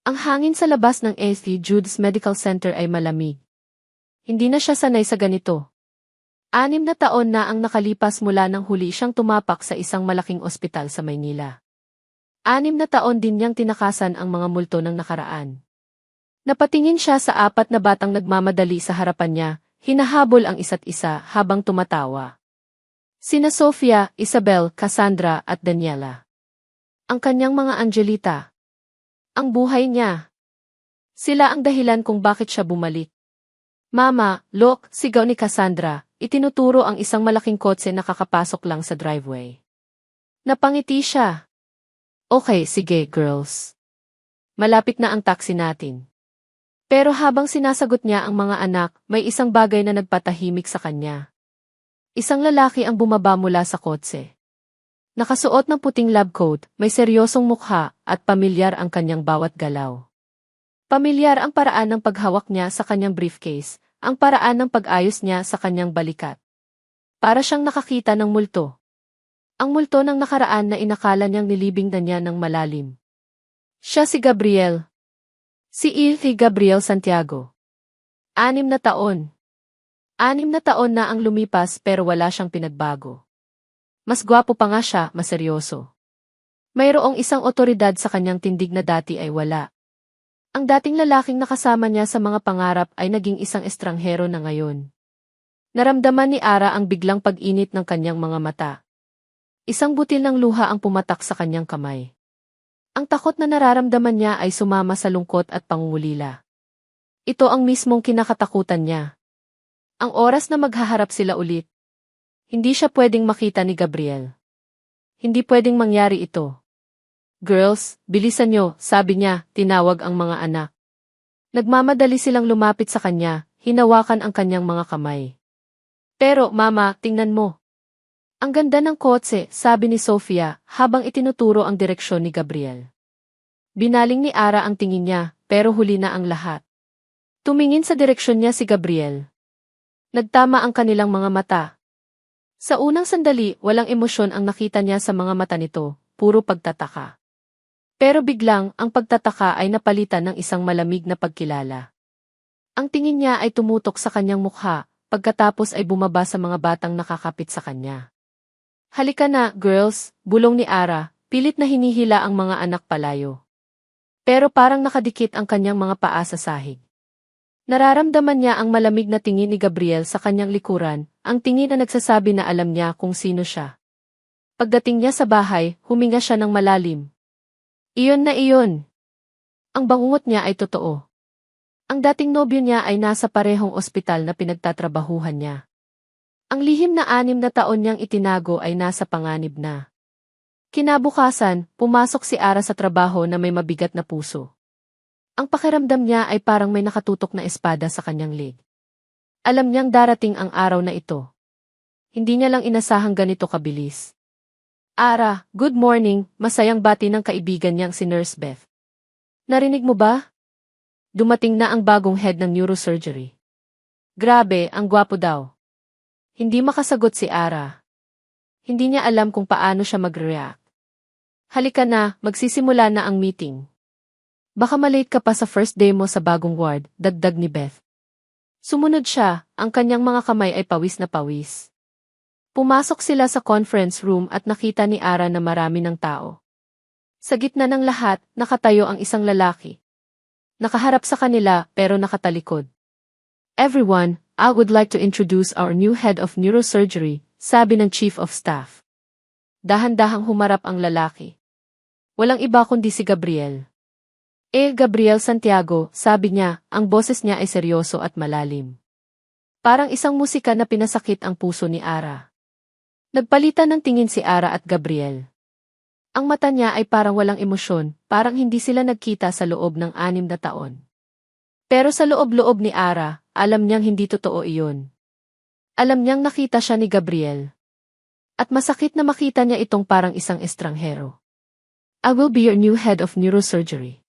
Ang hangin sa labas ng St. Jude's Medical Center ay malamig. Hindi na siya sanay sa ganito. 6 na taon na ang nakalipas mula nang huli siyang tumapak sa isang malaking ospital sa Maynila. 6 na taon din niyang tinakasan ang mga multo ng nakaraan. Napatingin siya sa 4 na batang nagmamadali sa harapan niya, hinahabol ang isa't isa habang tumatawa. Sina Sofia, Isabel, Cassandra at Daniela. Ang kanyang mga Angelita. Ang buhay niya. Sila ang dahilan kung bakit siya bumalik. Mama, look, sigaw ni Cassandra, itinuturo ang isang malaking kotse na kakapasok lang sa driveway. Napangiti siya. Okay, sige, girls. Malapit na ang taxi natin. Pero habang sinasagot niya ang mga anak, may isang bagay na nagpatahimik sa kanya. Isang lalaki ang bumaba mula sa kotse. Nakasuot ng puting lab coat, may seryosong mukha, at pamilyar ang kanyang bawat galaw. Pamilyar ang paraan ng paghawak niya sa kanyang briefcase, ang paraan ng pag-ayos niya sa kanyang balikat. Para siyang nakakita ng multo. Ang multo ng nakaraan na inakala niyang nilibing na niya ng malalim. Siya si Gabriel. Si Gabriel Santiago. 6 na taon. 6 na taon na ang lumipas pero wala siyang pinagbago. Mas gwapo pa nga siya, mas seryoso. Mayroong isang otoridad sa kanyang tindig na dati ay wala. Ang dating lalaking nakasama niya sa mga pangarap ay naging isang estranghero na ngayon. Naramdaman ni Ara ang biglang pag-init ng kanyang mga mata. Isang butil ng luha ang pumatak sa kanyang kamay. Ang takot na nararamdaman niya ay sumama sa lungkot at pangungulila. Ito ang mismong kinakatakutan niya. Ang oras na maghaharap sila ulit. Hindi siya pwedeng makita ni Gabriel. Hindi pwedeng mangyari ito. Girls, bilisan niyo, sabi niya, tinawag ang mga anak. Nagmamadali silang lumapit sa kanya, hinawakan ang kanyang mga kamay. Pero, Mama, tingnan mo. Ang ganda ng kotse, sabi ni Sofia, habang itinuturo ang direksyon ni Gabriel. Binaling ni Ara ang tingin niya, pero huli na ang lahat. Tumingin sa direksyon niya si Gabriel. Nagtama ang kanilang mga mata. Sa unang sandali, walang emosyon ang nakita niya sa mga mata nito, puro pagtataka. Pero biglang, ang pagtataka ay napalitan ng isang malamig na pagkilala. Ang tingin niya ay tumutok sa kanyang mukha, pagkatapos ay bumaba sa mga batang nakakapit sa kanya. Halika na, girls, bulong ni Ara, pilit na hinihila ang mga anak palayo. Pero parang nakadikit ang kanyang mga paa sa sahig. Nararamdaman niya ang malamig na tingin ni Gabriel sa kanyang likuran, ang tingin na nagsasabi na alam niya kung sino siya. Pagdating niya sa bahay, huminga siya ng malalim. Iyon na iyon. Ang bangungot niya ay totoo. Ang dating nobyo niya ay nasa parehong ospital na pinagtatrabahuhan niya. Ang lihim na 6 na taon niyang itinago ay nasa panganib na. Kinabukasan, pumasok si Ara sa trabaho na may mabigat na puso. Ang pakiramdam niya ay parang may nakatutok na espada sa kanyang leg. Alam niyang darating ang araw na ito. Hindi niya lang inasahang ganito kabilis. Ara, good morning, masayang bati ng kaibigan niyang si Nurse Beth. Narinig mo ba? Dumating na ang bagong head ng neurosurgery. Grabe, ang gwapo daw. Hindi makasagot si Ara. Hindi niya alam kung paano siya mag-react. Halika na, magsisimula na ang meeting. Baka malate ka pa sa first day mo sa bagong ward, dagdag ni Beth. Sumunod siya, ang kanyang mga kamay ay pawis na pawis. Pumasok sila sa conference room at nakita ni Ara na marami ng tao. Sa gitna ng lahat, nakatayo ang isang lalaki. Nakaharap sa kanila pero nakatalikod. Everyone, I would like to introduce our new head of neurosurgery, sabi ng chief of staff. Dahan-dahang humarap ang lalaki. Walang iba kundi si Gabriel. Gabriel Santiago, sabi niya, ang boses niya ay seryoso at malalim. Parang isang musika na pinasakit ang puso ni Ara. Nagpalitan ng tingin si Ara at Gabriel. Ang mata niya ay parang walang emosyon, parang hindi sila nagkita sa loob ng 6 na taon. Pero sa loob-loob ni Ara, alam niyang hindi totoo iyon. Alam niyang nakita siya ni Gabriel. At masakit na makita niya itong parang isang estranghero. I will be your new head of neurosurgery.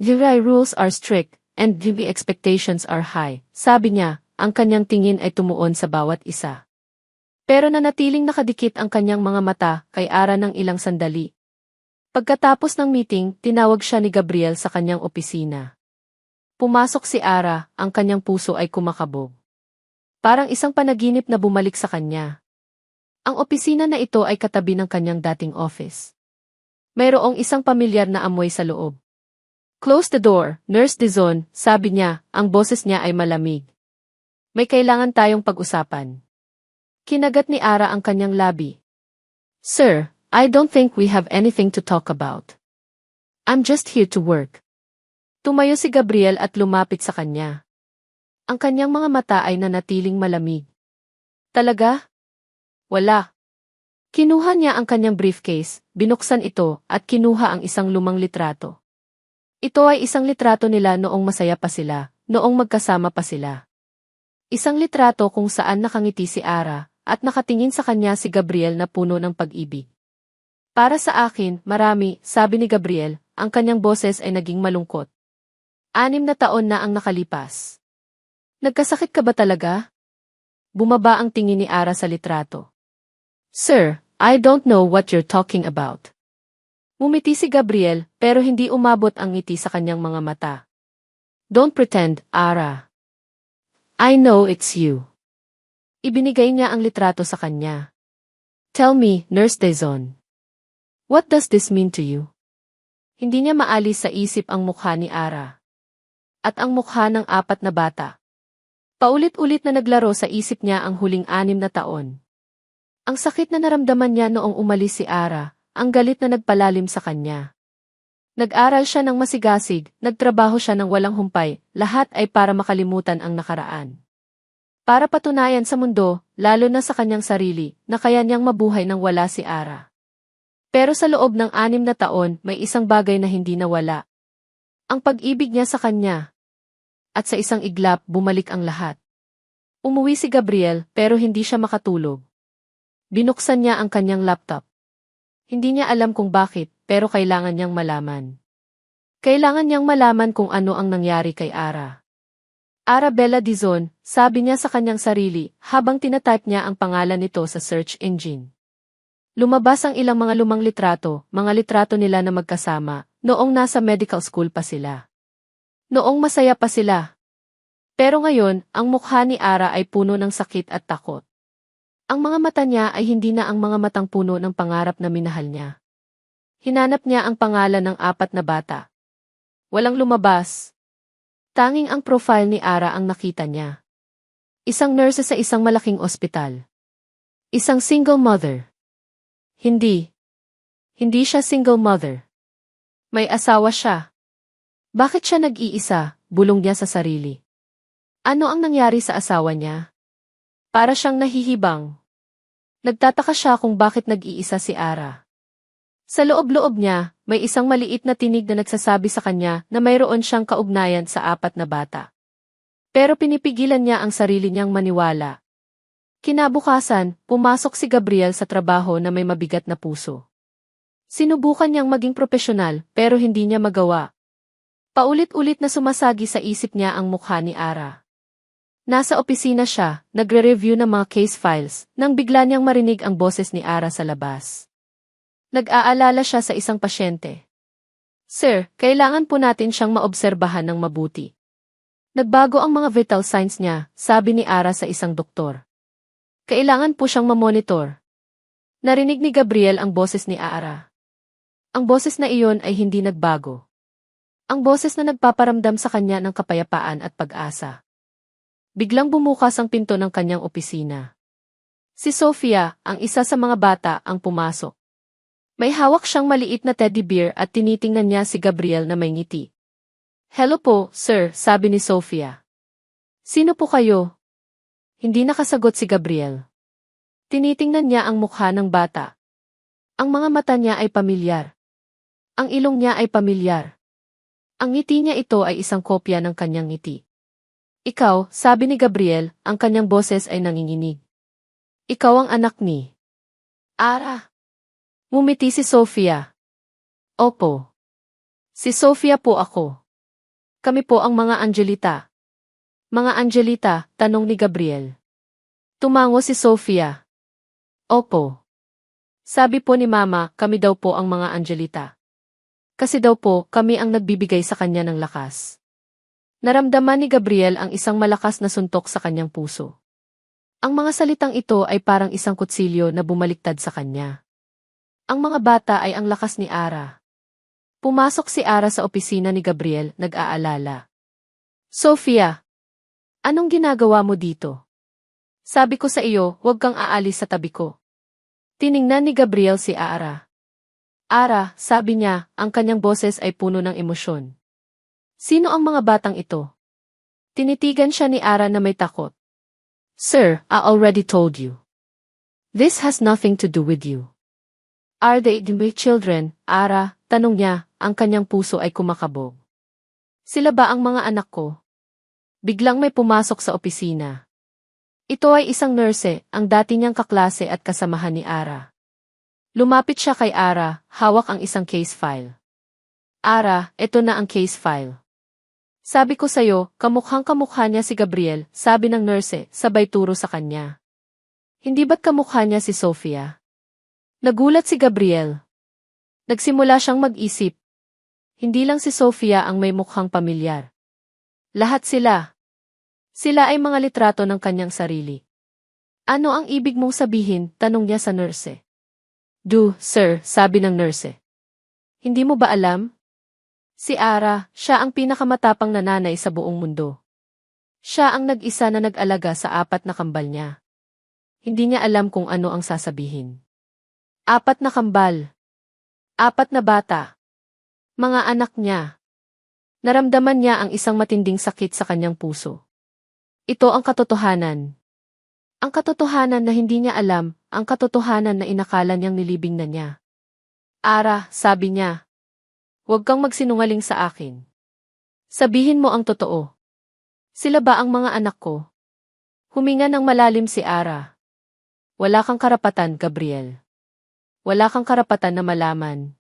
The rules are strict, and the expectations are high, sabi niya, ang kanyang tingin ay tumuon sa bawat isa. Pero nanatiling nakadikit ang kanyang mga mata kay Ara ng ilang sandali. Pagkatapos ng meeting, tinawag siya ni Gabriel sa kanyang opisina. Pumasok si Ara, ang kanyang puso ay kumakabog. Parang isang panaginip na bumalik sa kanya. Ang opisina na ito ay katabi ng kanyang dating office. Mayroong isang pamilyar na amoy sa loob. Close the door, Nurse Dizon, sabi niya, ang boses niya ay malamig. May kailangan tayong pag-usapan. Kinagat ni Ara ang kanyang labi. Sir, I don't think we have anything to talk about. I'm just here to work. Tumayo si Gabriel at lumapit sa kanya. Ang kanyang mga mata ay nanatiling malamig. Talaga? Wala. Kinuha niya ang kanyang briefcase, binuksan ito, at kinuha ang isang lumang litrato. Ito ay isang litrato nila noong masaya pa sila, noong magkasama pa sila. Isang litrato kung saan nakangiti si Ara, at nakatingin sa kanya si Gabriel na puno ng pag-ibig. Para sa akin, marami, sabi ni Gabriel, ang kanyang boses ay naging malungkot. 6 na taon na ang nakalipas. Nagkasakit ka ba talaga? Bumaba ang tingin ni Ara sa litrato. Sir, I don't know what you're talking about. Ngumiti si Gabriel, pero hindi umabot ang ngiti sa kanyang mga mata. Don't pretend, Ara. I know it's you. Ibinigay niya ang litrato sa kanya. Tell me, Nurse Dizon. What does this mean to you? Hindi niya maalis sa isip ang mukha ni Ara. At ang mukha ng 4 na bata. Paulit-ulit na naglaro sa isip niya ang huling 6 na taon. Ang sakit na naramdaman niya noong umalis si Ara, ang galit na nagpalalim sa kanya. Nag-aral siya ng masigasig, nagtrabaho siya ng walang humpay, lahat ay para makalimutan ang nakaraan. Para patunayan sa mundo, lalo na sa kanyang sarili, na kaya niyang mabuhay nang wala si Ara. Pero sa loob ng 6 na taon, may isang bagay na hindi nawala. Ang pag-ibig niya sa kanya. At sa isang iglap, bumalik ang lahat. Umuwi si Gabriel, pero hindi siya makatulog. Binuksan niya ang kanyang laptop. Hindi niya alam kung bakit, pero kailangan niyang malaman. Kailangan niyang malaman kung ano ang nangyari kay Ara. Arabella Dizon, sabi niya sa kanyang sarili, habang tinatype niya ang pangalan nito sa search engine. Lumabas ang ilang mga lumang litrato, mga litrato nila na magkasama, noong nasa medical school pa sila. Noong masaya pa sila. Pero ngayon, ang mukha ni Ara ay puno ng sakit at takot. Ang mga mata niya ay hindi na ang mga matang puno ng pangarap na minahal niya. Hinanap niya ang pangalan ng 4 na bata. Walang lumabas. Tanging ang profile ni Ara ang nakita niya. Isang nurse sa isang malaking ospital. Isang single mother. Hindi. Hindi siya single mother. May asawa siya. Bakit siya nag-iisa? Bulong niya sa sarili. Ano ang nangyari sa asawa niya? Para siyang nahihibang. Nagtataka siya kung bakit nag-iisa si Ara. Sa loob-loob niya, may isang maliit na tinig na nagsasabi sa kanya na mayroon siyang kaugnayan sa 4 na bata. Pero pinipigilan niya ang sarili niyang maniwala. Kinabukasan, pumasok si Gabriel sa trabaho na may mabigat na puso. Sinubukan niyang maging propesyonal, pero hindi niya magawa. Paulit-ulit na sumasagi sa isip niya ang mukha ni Ara. Nasa opisina siya, nagre-review ng mga case files, nang bigla niyang marinig ang boses ni Ara sa labas. Nag-aalala siya sa isang pasyente. Sir, kailangan po natin siyang maobserbahan ng mabuti. Nagbago ang mga vital signs niya, sabi ni Ara sa isang doktor. Kailangan po siyang mamonitor. Narinig ni Gabriel ang boses ni Ara. Ang boses na iyon ay hindi nagbago. Ang boses na nagpaparamdam sa kanya ng kapayapaan at pag-asa. Biglang bumukas ang pinto ng kanyang opisina. Si Sofia, ang isa sa mga bata, ang pumasok. May hawak siyang maliit na teddy bear at tinitingnan niya si Gabriel na may ngiti. Hello po, sir, sabi ni Sofia. Sino po kayo? Hindi nakasagot si Gabriel. Tinitingnan niya ang mukha ng bata. Ang mga mata niya ay pamilyar. Ang ilong niya ay pamilyar. Ang ngiti niya ito ay isang kopya ng kanyang ngiti. Ikaw, sabi ni Gabriel, ang kanyang boses ay nanginginig. Ikaw ang anak ni Ara. Ngumiti si Sofia. Opo. Si Sofia po ako. Kami po ang mga Angelita. Mga Angelita, tanong ni Gabriel. Tumango si Sofia. Opo. Sabi po ni Mama, kami daw po ang mga Angelita. Kasi daw po, kami ang nagbibigay sa kanya ng lakas. Naramdaman ni Gabriel ang isang malakas na suntok sa kanyang puso. Ang mga salitang ito ay parang isang kutsilyo na bumaliktad sa kanya. Ang mga bata ay ang lakas ni Ara. Pumasok si Ara sa opisina ni Gabriel, nag-aalala. Sofia, anong ginagawa mo dito? Sabi ko sa iyo, huwag kang aalis sa tabi ko. Tiningnan ni Gabriel si Ara. Ara, sabi niya, ang kanyang boses ay puno ng emosyon. Sino ang mga batang ito? Tinitigan siya ni Ara na may takot. Sir, I already told you. This has nothing to do with you. Are they my children, Ara? Tanong niya, ang kanyang puso ay kumakabog. Sila ba ang mga anak ko? Biglang may pumasok sa opisina. Ito ay isang nurse, ang dati niyang kaklase at kasamahan ni Ara. Lumapit siya kay Ara, hawak ang isang case file. Ara, eto na ang case file. Sabi ko sa'yo, kamukhang-kamukha niya si Gabriel, sabi ng nurse, sabay turo sa kanya. Hindi ba't kamukha niya si Sofia? Nagulat si Gabriel. Nagsimula siyang mag-isip. Hindi lang si Sofia ang may mukhang pamilyar. Lahat sila. Sila ay mga litrato ng kanyang sarili. Ano ang ibig mong sabihin? Tanong niya sa nurse. Sir, sabi ng nurse. Hindi mo ba alam? Si Ara, siya ang pinakamatapang na nanay sa buong mundo. Siya ang nag-isa na nag-alaga sa 4 na kambal niya. Hindi niya alam kung ano ang sasabihin. 4 na kambal. 4 na bata. Mga anak niya. Naramdaman niya ang isang matinding sakit sa kanyang puso. Ito ang katotohanan. Ang katotohanan na hindi niya alam, ang katotohanan na inakala niyang nilibing na niya. Ara, sabi niya. Huwag kang magsinungaling sa akin. Sabihin mo ang totoo. Sila ba ang mga anak ko? Huminga ng malalim si Ara. Wala kang karapatan, Gabriel. Wala kang karapatan na malaman.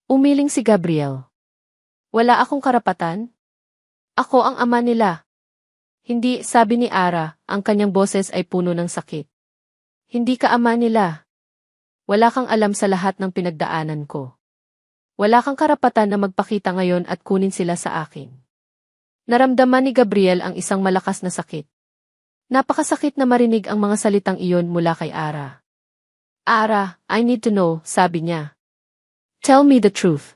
Umiling si Gabriel. Wala akong karapatan? Ako ang ama nila. Hindi, sabi ni Ara, ang kanyang boses ay puno ng sakit. Hindi ka ama nila. Wala kang alam sa lahat ng pinagdaanan ko. Wala kang karapatan na magpakita ngayon at kunin sila sa akin. Naramdaman ni Gabriel ang isang malakas na sakit. Napakasakit na marinig ang mga salitang iyon mula kay Ara. Ara, I need to know, sabi niya. Tell me the truth.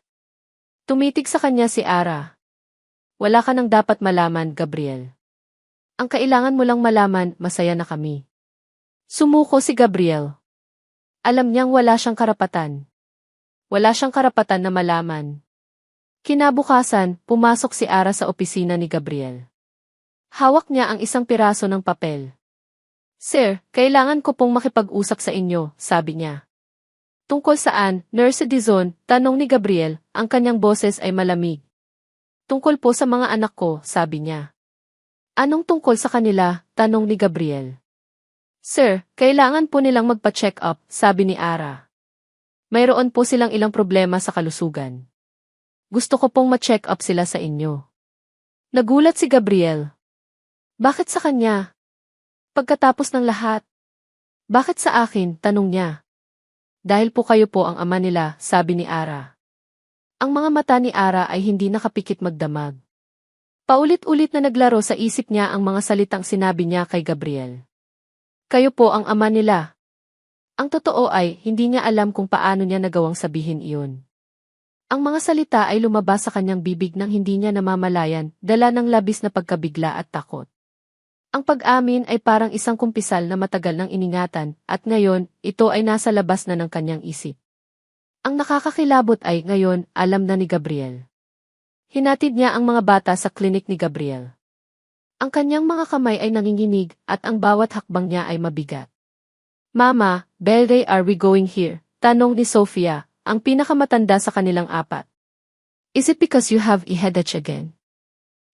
Tumitig sa kanya si Ara. Wala ka nang dapat malaman, Gabriel. Ang kailangan mo lang malaman, masaya na kami. Sumuko si Gabriel. Alam niyang wala siyang karapatan. Wala siyang karapatan na malaman. Kinabukasan, pumasok si Ara sa opisina ni Gabriel. Hawak niya ang isang piraso ng papel. Sir, kailangan ko pong makipag-usap sa inyo, sabi niya. Tungkol saan, Nurse Dizon, tanong ni Gabriel, ang kanyang boses ay malamig. Tungkol po sa mga anak ko, sabi niya. Anong tungkol sa kanila? Tanong ni Gabriel. Sir, kailangan po nilang magpa-check up, sabi ni Ara. Mayroon po silang ilang problema sa kalusugan. Gusto ko pong ma-check up sila sa inyo. Nagulat si Gabriel. Bakit sa kanya? Pagkatapos ng lahat. Bakit sa akin? Tanong niya. Dahil po kayo po ang ama nila, sabi ni Ara. Ang mga mata ni Ara ay hindi nakapikit magdamag. Paulit-ulit na naglaro sa isip niya ang mga salitang sinabi niya kay Gabriel. Kayo po ang ama nila. Ang totoo ay, hindi niya alam kung paano niya nagawang sabihin iyon. Ang mga salita ay lumabas sa kanyang bibig nang hindi niya namamalayan, dala ng labis na pagkabigla at takot. Ang pag-amin ay parang isang kumpisal na matagal nang iningatan, at ngayon, ito ay nasa labas na ng kanyang isip. Ang nakakakilabot ay, ngayon, alam na ni Gabriel. Hinatid niya ang mga bata sa klinik ni Gabriel. Ang kanyang mga kamay ay nanginginig at ang bawat hakbang niya ay mabigat. Mama, where are we going here? Tanong ni Sofia, ang pinakamatanda sa kanilang 4. Is it because you have a headache again?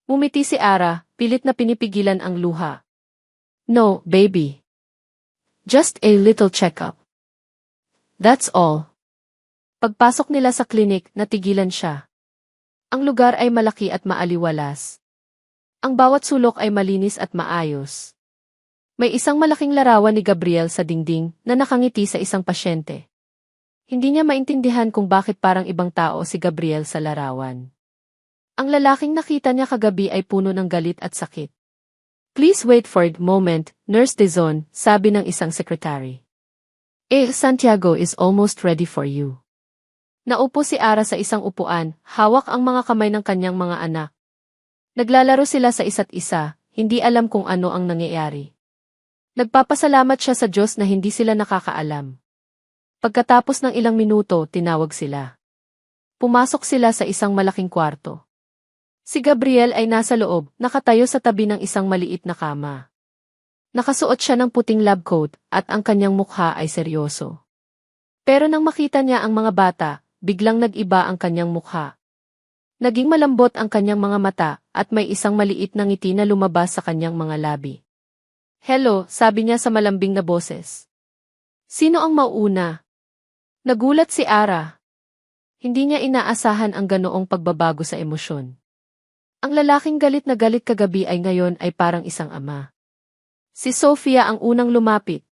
Mumiti si Ara, pilit na pinipigilan ang luha. No, baby. Just a little checkup. That's all. Pagpasok nila sa klinik, natigilan siya. Ang lugar ay malaki at maaliwalas. Ang bawat sulok ay malinis at maayos. May isang malaking larawan ni Gabriel sa dingding na nakangiti sa isang pasyente. Hindi niya maintindihan kung bakit parang ibang tao si Gabriel sa larawan. Ang lalaking nakita niya kagabi ay puno ng galit at sakit. Please wait for a moment, Nurse Dizon, sabi ng isang secretary. Santiago is almost ready for you. Naupo si Ara sa isang upuan, hawak ang mga kamay ng kanyang mga anak. Naglalaro sila sa isa't isa, hindi alam kung ano ang nangyayari. Nagpapasalamat siya sa Diyos na hindi sila nakakaalam. Pagkatapos ng ilang minuto, tinawag sila. Pumasok sila sa isang malaking kwarto. Si Gabriel ay nasa loob, nakatayo sa tabi ng isang maliit na kama. Nakasuot siya ng puting lab coat at ang kanyang mukha ay seryoso. Pero nang makita niya ang mga bata, biglang nag-iba ang kanyang mukha. Naging malambot ang kanyang mga mata at may isang maliit na ngiti na lumabas sa kanyang mga labi. Hello, sabi niya sa malambing na boses. Sino ang mauuna? Nagulat si Ara. Hindi niya inaasahan ang ganoong pagbabago sa emosyon. Ang lalaking galit na galit kagabi ay ngayon ay parang isang ama. Si Sofia ang unang lumapit.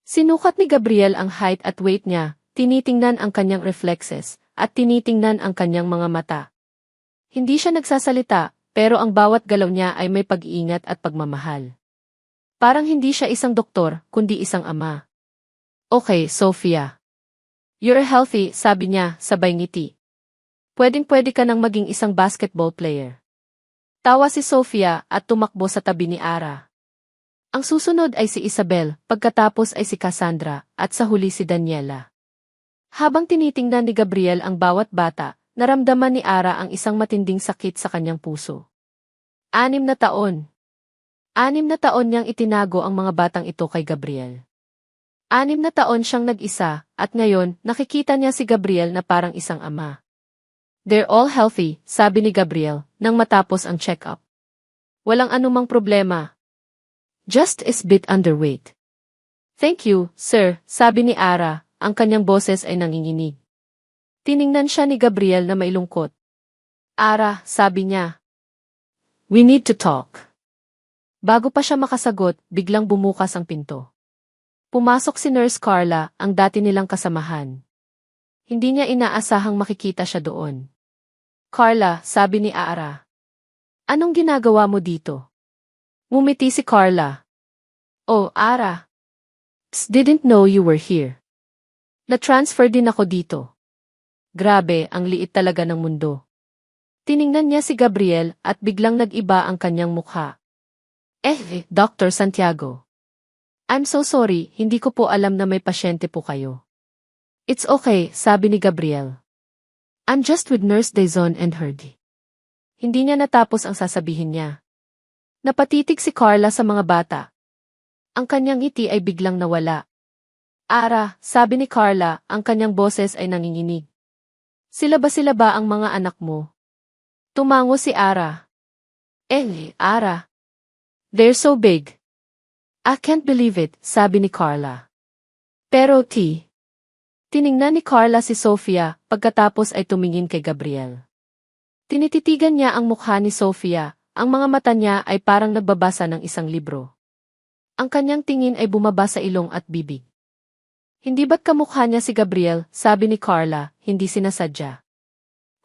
Sinukat ni Gabriel ang height at weight niya, tinitingnan ang kanyang reflexes, at tinitingnan ang kanyang mga mata. Hindi siya nagsasalita, pero ang bawat galaw niya ay may pag-iingat at pagmamahal. Parang hindi siya isang doktor, kundi isang ama. Okay, Sofia. You're healthy, sabi niya, sabay ngiti. Pwedeng-pwede ka nang maging isang basketball player. Tawa si Sofia at tumakbo sa tabi ni Ara. Ang susunod ay si Isabel, pagkatapos ay si Cassandra, at sa huli si Daniela. Habang tinitingnan ni Gabriel ang bawat bata, naramdaman ni Ara ang isang matinding sakit sa kanyang puso. 6 na taon. 6 na taon niyang itinago ang mga batang ito kay Gabriel. 6 na taon siyang nag-isa, at ngayon, nakikita niya si Gabriel na parang isang ama. They're all healthy, sabi ni Gabriel, nang matapos ang check-up. Walang anumang problema. Just is bit underweight. Thank you, sir, sabi ni Ara, ang kanyang boses ay nanginginig. Tiningnan siya ni Gabriel na mailungkot. Ara, sabi niya. We need to talk. Bago pa siya makasagot, biglang bumukas ang pinto. Pumasok si Nurse Carla, ang dati nilang kasamahan. Hindi niya inaasahang makikita siya doon. Carla, sabi ni Ara. Anong ginagawa mo dito? Ngumiti si Carla. Oh, Ara. Didn't know you were here. Na-transfer din ako dito. Grabe, ang liit talaga ng mundo. Tiningnan niya si Gabriel at biglang nag-iba ang kanyang mukha. Dr. Santiago. I'm so sorry, hindi ko po alam na may pasyente po kayo. It's okay, sabi ni Gabriel. I'm just with Nurse Dizon and Herdy. Hindi niya natapos ang sasabihin niya. Napatitig si Carla sa mga bata. Ang kanyang ngiti ay biglang nawala. Ara, sabi ni Carla, ang kanyang boses ay nanginginig. Sila ba ang mga anak mo? Tumango si Ara. Ara. They're so big. I can't believe it, sabi ni Carla. Pero tiningnan ni Carla si Sofia, pagkatapos ay tumingin kay Gabriel. Tinititigan niya ang mukha ni Sofia, ang mga mata niya ay parang nagbabasa ng isang libro. Ang kanyang tingin ay bumaba sa ilong at bibig. Hindi ba't kamukha niya si Gabriel, sabi ni Carla, hindi sinasadya.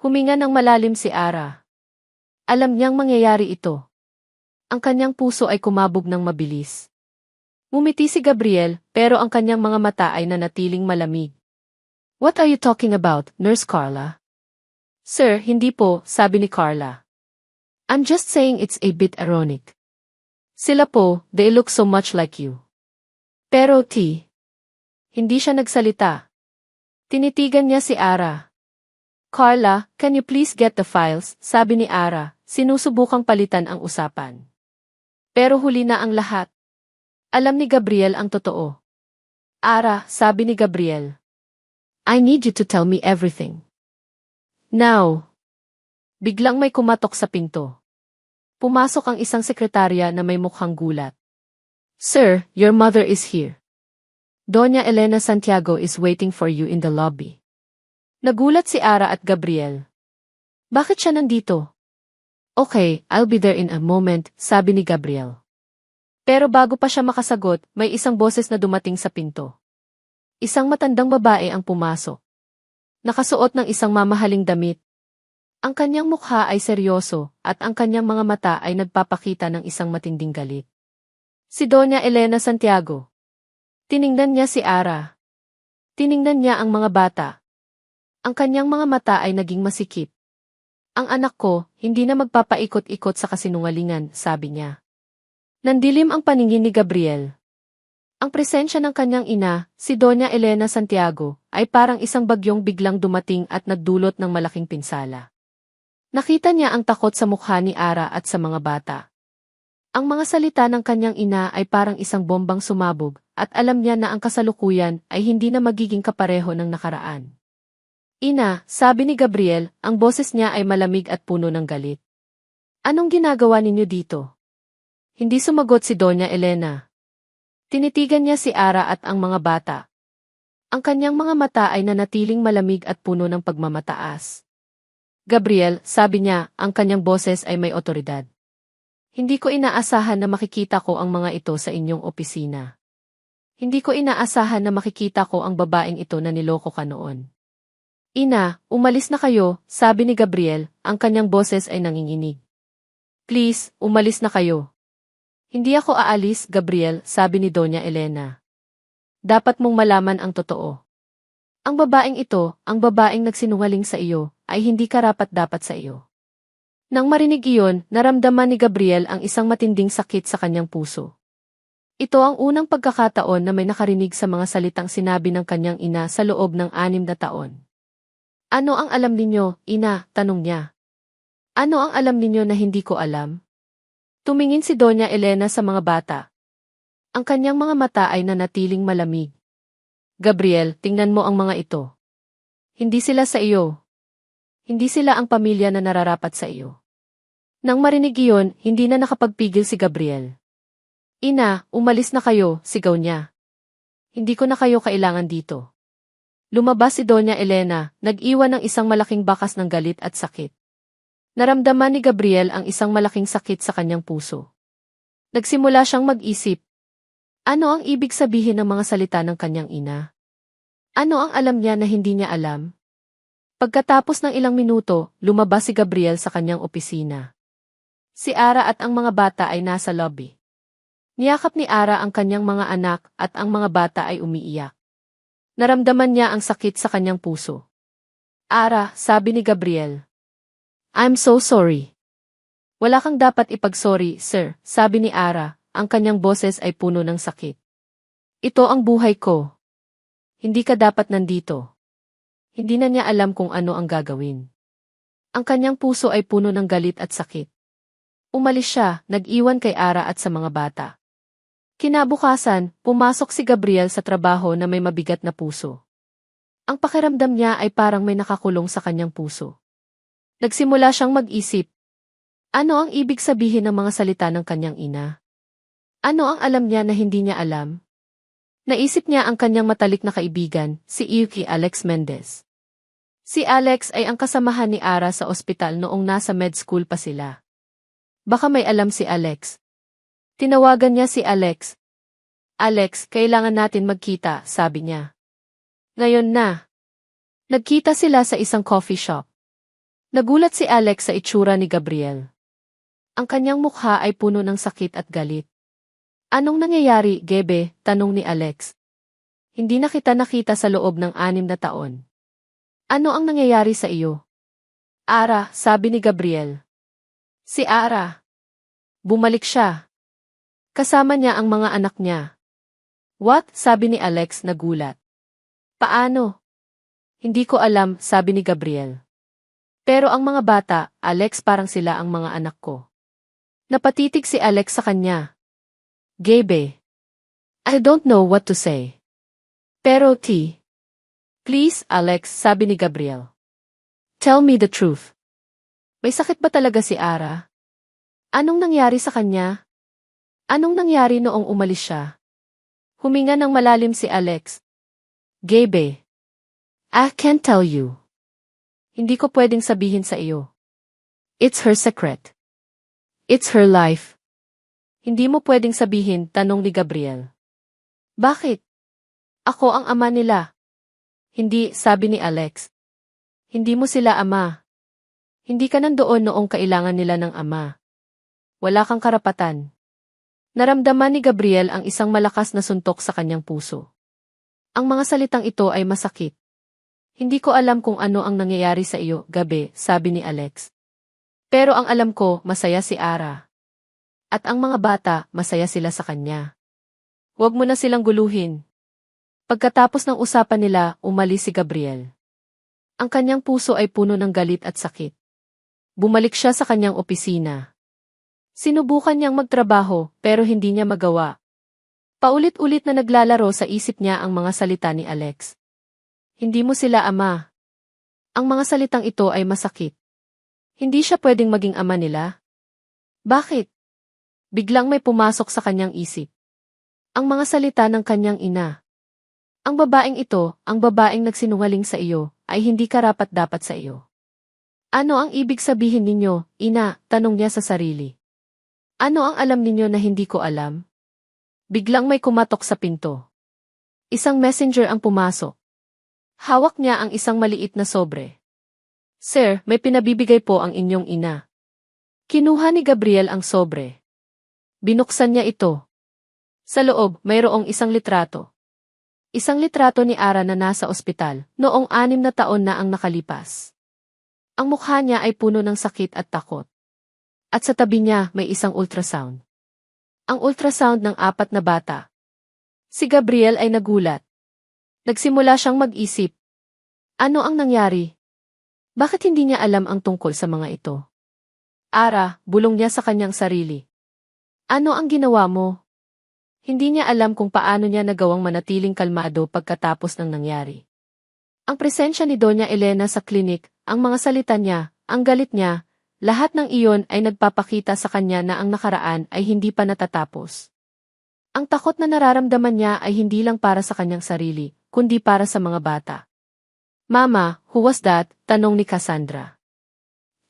Huminga ng malalim si Ara. Alam niyang mangyayari ito. Ang kanyang puso ay kumabog ng mabilis. Ngumiti si Gabriel, pero ang kanyang mga mata ay nanatiling malamig. What are you talking about, Nurse Carla? Sir, hindi po, sabi ni Carla. I'm just saying it's a bit ironic. Sila po, they look so much like you. Pero hindi siya nagsalita. Tinitigan niya si Ara. Carla, can you please get the files, sabi ni Ara, sinusubukang palitan ang usapan. Pero huli na ang lahat. Alam ni Gabriel ang totoo. Ara, sabi ni Gabriel. I need you to tell me everything. Now. Biglang may kumatok sa pinto. Pumasok ang isang sekretarya na may mukhang gulat. Sir, your mother is here. Doña Elena Santiago is waiting for you in the lobby. Nagulat si Ara at Gabriel. Bakit siya nandito? Okay, I'll be there in a moment, sabi ni Gabriel. Pero bago pa siya makasagot, may isang boses na dumating sa pinto. Isang matandang babae ang pumasok. Nakasuot ng isang mamahaling damit. Ang kanyang mukha ay seryoso, at ang kanyang mga mata ay nagpapakita ng isang matinding galit. Si Doña Elena Santiago. Tiningnan niya si Ara. Tiningnan niya ang mga bata. Ang kanyang mga mata ay naging masikip. Ang anak ko, hindi na magpapaikot-ikot sa kasinungalingan, sabi niya. Nandilim ang paningin ni Gabriel. Ang presensya ng kanyang ina, si Doña Elena Santiago, ay parang isang bagyong biglang dumating at nagdulot ng malaking pinsala. Nakita niya ang takot sa mukha ni Ara at sa mga bata. Ang mga salita ng kanyang ina ay parang isang bombang sumabog, at alam niya na ang kasalukuyan ay hindi na magiging kapareho ng nakaraan. Ina, sabi ni Gabriel, ang boses niya ay malamig at puno ng galit. Anong ginagawa ninyo dito? Hindi sumagot si Doña Elena. Tinitigan niya si Ara at ang mga bata. Ang kanyang mga mata ay nanatiling malamig at puno ng pagmamataas. Gabriel, sabi niya, ang kanyang boses ay may otoridad. Hindi ko inaasahan na makikita ko ang mga ito sa inyong opisina. Hindi ko inaasahan na makikita ko ang babaeng ito na niloko ka noon. Ina, umalis na kayo, sabi ni Gabriel, ang kanyang boses ay nanginginig. Please, umalis na kayo. Hindi ako aalis, Gabriel, sabi ni Doña Elena. Dapat mong malaman ang totoo. Ang babaeng ito, ang babaeng nagsinungaling sa iyo, ay hindi karapat-dapat sa iyo. Nang marinig iyon, naramdaman ni Gabriel ang isang matinding sakit sa kanyang puso. Ito ang unang pagkakataon na may nakarinig sa mga salitang sinabi ng kanyang ina sa loob ng 6 na taon. Ano ang alam ninyo, ina? Tanong niya. Ano ang alam ninyo na hindi ko alam? Tumingin si Doña Elena sa mga bata. Ang kanyang mga mata ay nanatiling malamig. Gabriel, tingnan mo ang mga ito. Hindi sila sa iyo. Hindi sila ang pamilya na nararapat sa iyo. Nang marinig iyon, hindi na nakapagpigil si Gabriel. Ina, umalis na kayo, sigaw niya. Hindi ko na kayo kailangan dito. Lumabas si Doña Elena, nag-iwan ng isang malaking bakas ng galit at sakit. Naramdaman ni Gabriel ang isang malaking sakit sa kanyang puso. Nagsimula siyang mag-isip. Ano ang ibig sabihin ng mga salita ng kanyang ina? Ano ang alam niya na hindi niya alam? Pagkatapos ng ilang minuto, lumabas si Gabriel sa kanyang opisina. Si Ara at ang mga bata ay nasa lobby. Niyakap ni Ara ang kanyang mga anak at ang mga bata ay umiiyak. Naramdaman niya ang sakit sa kanyang puso. Ara, sabi ni Gabriel. I'm so sorry. Wala kang dapat ipag-sorry, sir, sabi ni Ara, ang kanyang boses ay puno ng sakit. Ito ang buhay ko. Hindi ka dapat nandito. Hindi na niya alam kung ano ang gagawin. Ang kanyang puso ay puno ng galit at sakit. Umalis siya, nag-iwan kay Ara at sa mga bata. Kinabukasan, pumasok si Gabriel sa trabaho na may mabigat na puso. Ang pakiramdam niya ay parang may nakakulong sa kanyang puso. Nagsimula siyang mag-isip. Ano ang ibig sabihin ng mga salita ng kanyang ina? Ano ang alam niya na hindi niya alam? Naisip niya ang kanyang matalik na kaibigan, si Yuki Alex Mendez. Si Alex ay ang kasamahan ni Ara sa ospital noong nasa med school pa sila. Baka may alam si Alex. Tinawagan niya si Alex. Alex, kailangan natin magkita, sabi niya. Ngayon na. Nagkita sila sa isang coffee shop. Nagulat si Alex sa itsura ni Gabriel. Ang kanyang mukha ay puno ng sakit at galit. Anong nangyayari, Gebe? Tanong ni Alex. Hindi na kita nakita sa loob ng 6 na taon. Ano ang nangyayari sa iyo? Ara, sabi ni Gabriel. Si Ara. Bumalik siya. Kasama niya ang mga anak niya. What? Sabi ni Alex nagulat. Paano? Hindi ko alam, sabi ni Gabriel. Pero ang mga bata, Alex parang sila ang mga anak ko. Napatitig si Alex sa kanya. Gabe. I don't know what to say. Pero please, Alex, sabi ni Gabriel. Tell me the truth. May sakit ba talaga si Ara? Anong nangyari sa kanya? Anong nangyari noong umalis siya? Huminga ng malalim si Alex. Gabe. I can't tell you. Hindi ko pwedeng sabihin sa iyo. It's her secret. It's her life. Hindi mo pwedeng sabihin, tanong ni Gabriel. Bakit? Ako ang ama nila. Hindi, sabi ni Alex. Hindi mo sila ama. Hindi ka nandoon noong kailangan nila ng ama. Wala kang karapatan. Naramdaman ni Gabriel ang isang malakas na suntok sa kanyang puso. Ang mga salitang ito ay masakit. Hindi ko alam kung ano ang nangyayari sa iyo, Gabi, sabi ni Alex. Pero ang alam ko, masaya si Ara. At ang mga bata, masaya sila sa kanya. Huwag mo na silang guluhin. Pagkatapos ng usapan nila, umalis si Gabriel. Ang kanyang puso ay puno ng galit at sakit. Bumalik siya sa kanyang opisina. Sinubukan niyang magtrabaho, pero hindi niya magawa. Paulit-ulit na naglalaro sa isip niya ang mga salita ni Alex. Hindi mo sila ama. Ang mga salitang ito ay masakit. Hindi siya pwedeng maging ama nila. Bakit? Biglang may pumasok sa kanyang isip. Ang mga salita ng kanyang ina. Ang babaeng ito, ang babaeng nagsinungaling sa iyo, ay hindi karapat-dapat sa iyo. Ano ang ibig sabihin ninyo, ina? Tanong niya sa sarili. Ano ang alam ninyo na hindi ko alam? Biglang may kumatok sa pinto. Isang messenger ang pumasok. Hawak niya ang isang maliit na sobre. Sir, may pinabibigay po ang inyong ina. Kinuha ni Gabriel ang sobre. Binuksan niya ito. Sa loob, mayroong isang litrato. Isang litrato ni Ara na nasa ospital, noong 6 na taon na ang nakalipas. Ang mukha niya ay puno ng sakit at takot. At sa tabi niya may isang ultrasound. Ang ultrasound ng 4 na bata. Si Gabriel ay nagulat. Nagsimula siyang mag-isip. Ano ang nangyari? Bakit hindi niya alam ang tungkol sa mga ito? Ara, bulong niya sa kanyang sarili. Ano ang ginawa mo? Hindi niya alam kung paano niya nagawang manatiling kalmado pagkatapos ng nangyari. Ang presensya ni Doña Elena sa klinik, ang mga salita niya, ang galit niya, lahat ng iyon ay nagpapakita sa kanya na ang nakaraan ay hindi pa natatapos. Ang takot na nararamdaman niya ay hindi lang para sa kanyang sarili, kundi para sa mga bata. Mama, who was that? Tanong ni Cassandra.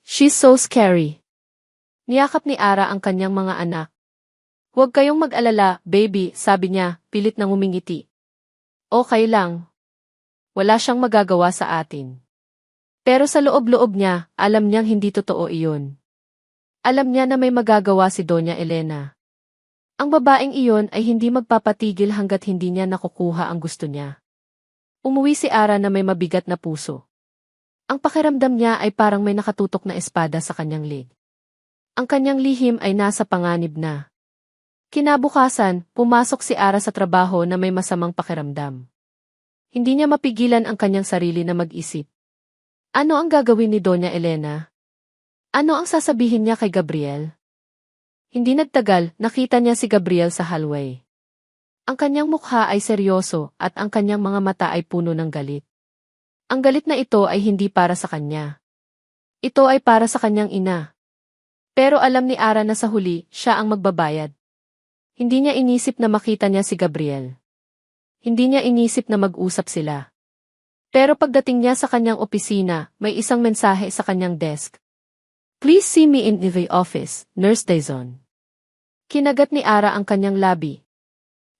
She's so scary. Niyakap ni Ara ang kanyang mga anak. Huwag kayong mag-alala, baby, sabi niya, pilit nang umingiti. Okay lang. Wala siyang magagawa sa atin. Pero sa loob-loob niya, alam niyang hindi totoo iyon. Alam niya na may magagawa si Doña Elena. Ang babaeng iyon ay hindi magpapatigil hanggat hindi niya nakukuha ang gusto niya. Umuwi si Ara na may mabigat na puso. Ang pakiramdam niya ay parang may nakatutok na espada sa kanyang leg. Ang kanyang lihim ay nasa panganib na. Kinabukasan, pumasok si Ara sa trabaho na may masamang pakiramdam. Hindi niya mapigilan ang kanyang sarili na mag-isip. Ano ang gagawin ni Doña Elena? Ano ang sasabihin niya kay Gabriel? Hindi nagtagal, nakita niya si Gabriel sa hallway. Ang kanyang mukha ay seryoso at ang kanyang mga mata ay puno ng galit. Ang galit na ito ay hindi para sa kanya. Ito ay para sa kanyang ina. Pero alam ni Ara na sa huli, siya ang magbabayad. Hindi niya inisip na makita niya si Gabriel. Hindi niya inisip na mag-usap sila. Pero pagdating niya sa kanyang opisina, may isang mensahe sa kanyang desk. Please see me in the office, Nurse Dizon. Kinagat ni Ara ang kanyang labi.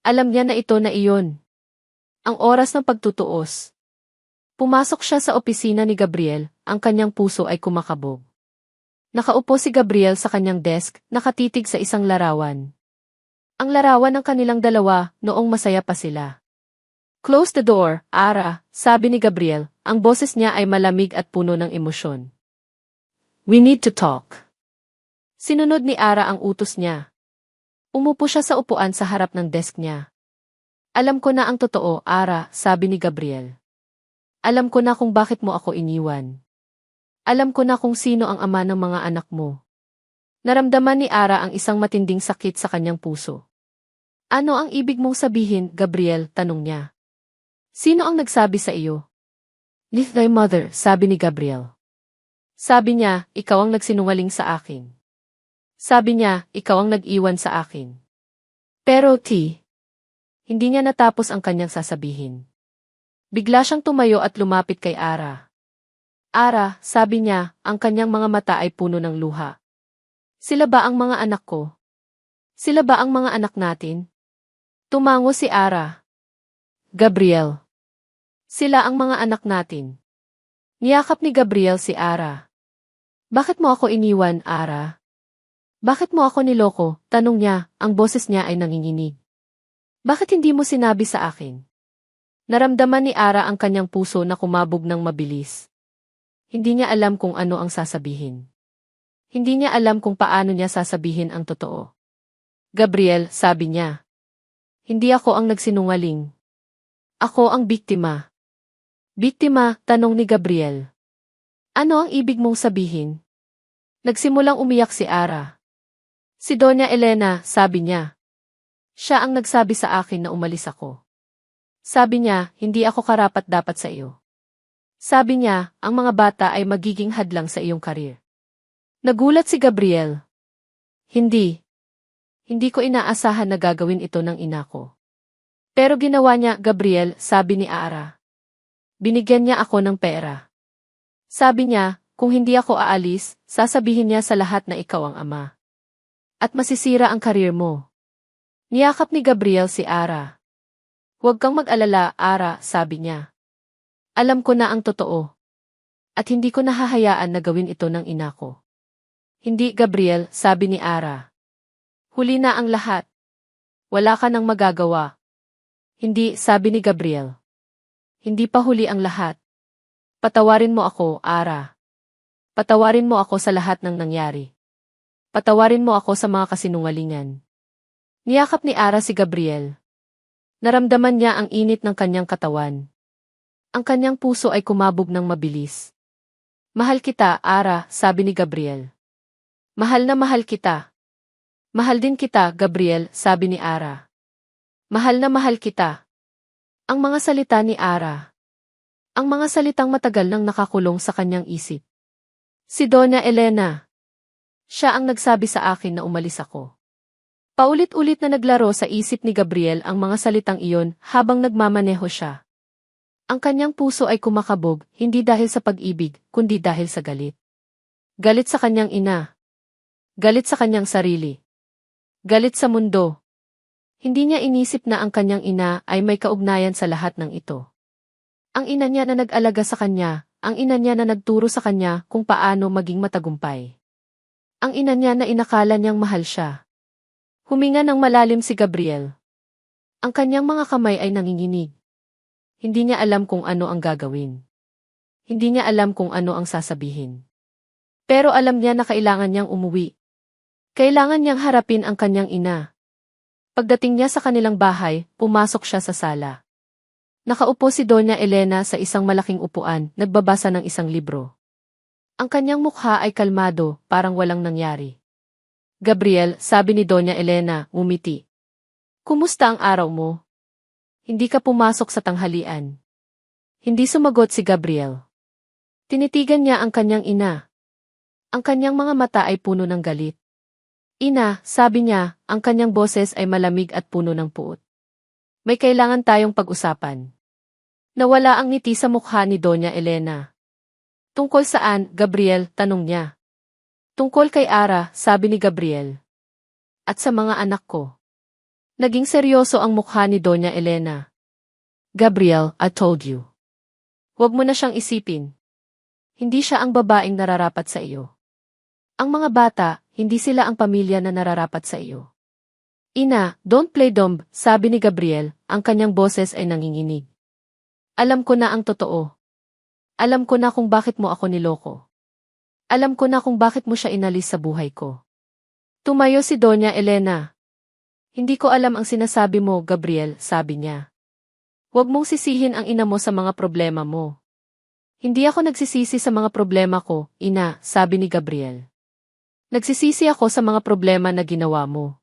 Alam niya na ito na iyon. Ang oras ng pagtutuos. Pumasok siya sa opisina ni Gabriel, ang kanyang puso ay kumakabog. Nakaupo si Gabriel sa kanyang desk, nakatitig sa isang larawan. Ang larawan ng kanilang dalawa, noong masaya pa sila. Close the door, Ara, sabi ni Gabriel, ang boses niya ay malamig at puno ng emosyon. We need to talk. Sinunod ni Ara ang utos niya. Umupo siya sa upuan sa harap ng desk niya. Alam ko na ang totoo, Ara, sabi ni Gabriel. Alam ko na kung bakit mo ako iniwan. Alam ko na kung sino ang ama ng mga anak mo. Naramdaman ni Ara ang isang matinding sakit sa kanyang puso. Ano ang ibig mong sabihin, Gabriel? Tanong niya. Sino ang nagsabi sa iyo? Leave thy mother, sabi ni Gabriel. Sabi niya, ikaw ang nagsinungaling sa akin. Sabi niya, ikaw ang nag-iwan sa akin. Pero hindi niya natapos ang kanyang sasabihin. Bigla siyang tumayo at lumapit kay Ara. Ara, sabi niya, ang kanyang mga mata ay puno ng luha. Sila ba ang mga anak ko? Sila ba ang mga anak natin? Tumango si Ara. Gabriel. Sila ang mga anak natin. Niyakap ni Gabriel si Ara. Bakit mo ako iniwan, Ara? Bakit mo ako niloko? Tanong niya, ang boses niya ay nanginginig. Bakit hindi mo sinabi sa akin? Naramdaman ni Ara ang kanyang puso na kumabog ng mabilis. Hindi niya alam kung ano ang sasabihin. Hindi niya alam kung paano niya sasabihin ang totoo. Gabriel, sabi niya. Hindi ako ang nagsinungaling. Ako ang biktima. Biktima, tanong ni Gabriel. Ano ang ibig mong sabihin? Nagsimulang umiyak si Ara. Si Doña Elena, sabi niya. Siya ang nagsabi sa akin na umalis ako. Sabi niya, hindi ako karapat-dapat sa iyo. Sabi niya, ang mga bata ay magiging hadlang sa iyong karir. Nagulat si Gabriel. Hindi. Hindi ko inaasahan na gagawin ito ng ina ko. Pero ginawa niya, Gabriel, sabi ni Ara. Binigyan niya ako ng pera. Sabi niya, kung hindi ako aalis, sasabihin niya sa lahat na ikaw ang ama. At masisira ang karir mo. Niyakap ni Gabriel si Ara. Huwag kang mag-alala, Ara, sabi niya. Alam ko na ang totoo. At hindi ko nahahayaan na gawin ito ng ina ko. Hindi, Gabriel, sabi ni Ara. Huli na ang lahat. Wala ka nang magagawa. Hindi, sabi ni Gabriel. Hindi pa huli ang lahat. Patawarin mo ako, Ara. Patawarin mo ako sa lahat ng nangyari. Patawarin mo ako sa mga kasinungalingan. Niyakap ni Ara si Gabriel. Naramdaman niya ang init ng kanyang katawan. Ang kanyang puso ay kumabog ng mabilis. Mahal kita, Ara, sabi ni Gabriel. Mahal na mahal kita. Mahal din kita, Gabriel, sabi ni Ara. Mahal na mahal kita. Ang mga salita ni Ara. Ang mga salitang matagal nang nakakulong sa kanyang isip. Si Doña Elena. Siya ang nagsabi sa akin na umalis ako. Paulit-ulit na naglaro sa isip ni Gabriel ang mga salitang iyon habang nagmamaneho siya. Ang kanyang puso ay kumakabog, hindi dahil sa pag-ibig, kundi dahil sa galit. Galit sa kanyang ina. Galit sa kanyang sarili. Galit sa mundo. Hindi niya inisip na ang kanyang ina ay may kaugnayan sa lahat ng ito. Ang ina niya na nag-alaga sa kanya, ang ina niya na nagturo sa kanya kung paano maging matagumpay. Ang ina niya na inakala niyang mahal siya. Huminga ng malalim si Gabriel. Ang kanyang mga kamay ay nanginginig. Hindi niya alam kung ano ang gagawin. Hindi niya alam kung ano ang sasabihin. Pero alam niya na kailangan niyang umuwi. Kailangan niyang harapin ang kanyang ina. Pagdating niya sa kanilang bahay, pumasok siya sa sala. Nakaupo si Doña Elena sa isang malaking upuan, nagbabasa ng isang libro. Ang kanyang mukha ay kalmado, parang walang nangyari. Gabriel, sabi ni Doña Elena, ngumiti. Kumusta ang araw mo? Hindi ka pumasok sa tanghalian. Hindi sumagot si Gabriel. Tinitigan niya ang kanyang ina. Ang kanyang mga mata ay puno ng galit. Ina, sabi niya, ang kanyang boses ay malamig at puno ng puot. May kailangan tayong pag-usapan. Nawala ang ngiti sa mukha ni Doña Elena. Tungkol saan, Gabriel, tanong niya. Tungkol kay Ara, sabi ni Gabriel. At sa mga anak ko. Naging seryoso ang mukha ni Doña Elena. Gabriel, I told you. Huwag mo na siyang isipin. Hindi siya ang babaeng nararapat sa iyo. Ang mga bata, hindi sila ang pamilya na nararapat sa iyo. Ina, don't play dumb, sabi ni Gabriel, ang kanyang boses ay nanginginig. Alam ko na ang totoo. Alam ko na kung bakit mo ako niloko. Alam ko na kung bakit mo siya inalis sa buhay ko. Tumayo si Doña Elena. Hindi ko alam ang sinasabi mo, Gabriel, sabi niya. Huwag mong sisihin ang ina mo sa mga problema mo. Hindi ako nagsisisi sa mga problema ko, ina, sabi ni Gabriel. Nagsisisi ako sa mga problema na ginawa mo.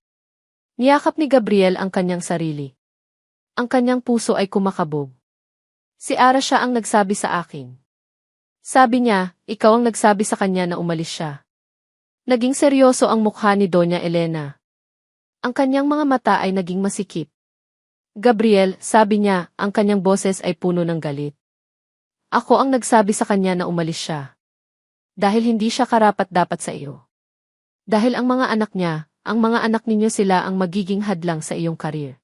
Niyakap ni Gabriel ang kanyang sarili. Ang kanyang puso ay kumakabog. Si Ara siya ang nagsabi sa akin. Sabi niya, ikaw ang nagsabi sa kanya na umalis siya. Naging seryoso ang mukha ni Doña Elena. Ang kanyang mga mata ay naging masikip. Gabriel, sabi niya, ang kanyang boses ay puno ng galit. Ako ang nagsabi sa kanya na umalis siya. Dahil hindi siya karapat-dapat sa iyo. Dahil ang mga anak niya, ang mga anak ninyo sila ang magiging hadlang sa iyong karir.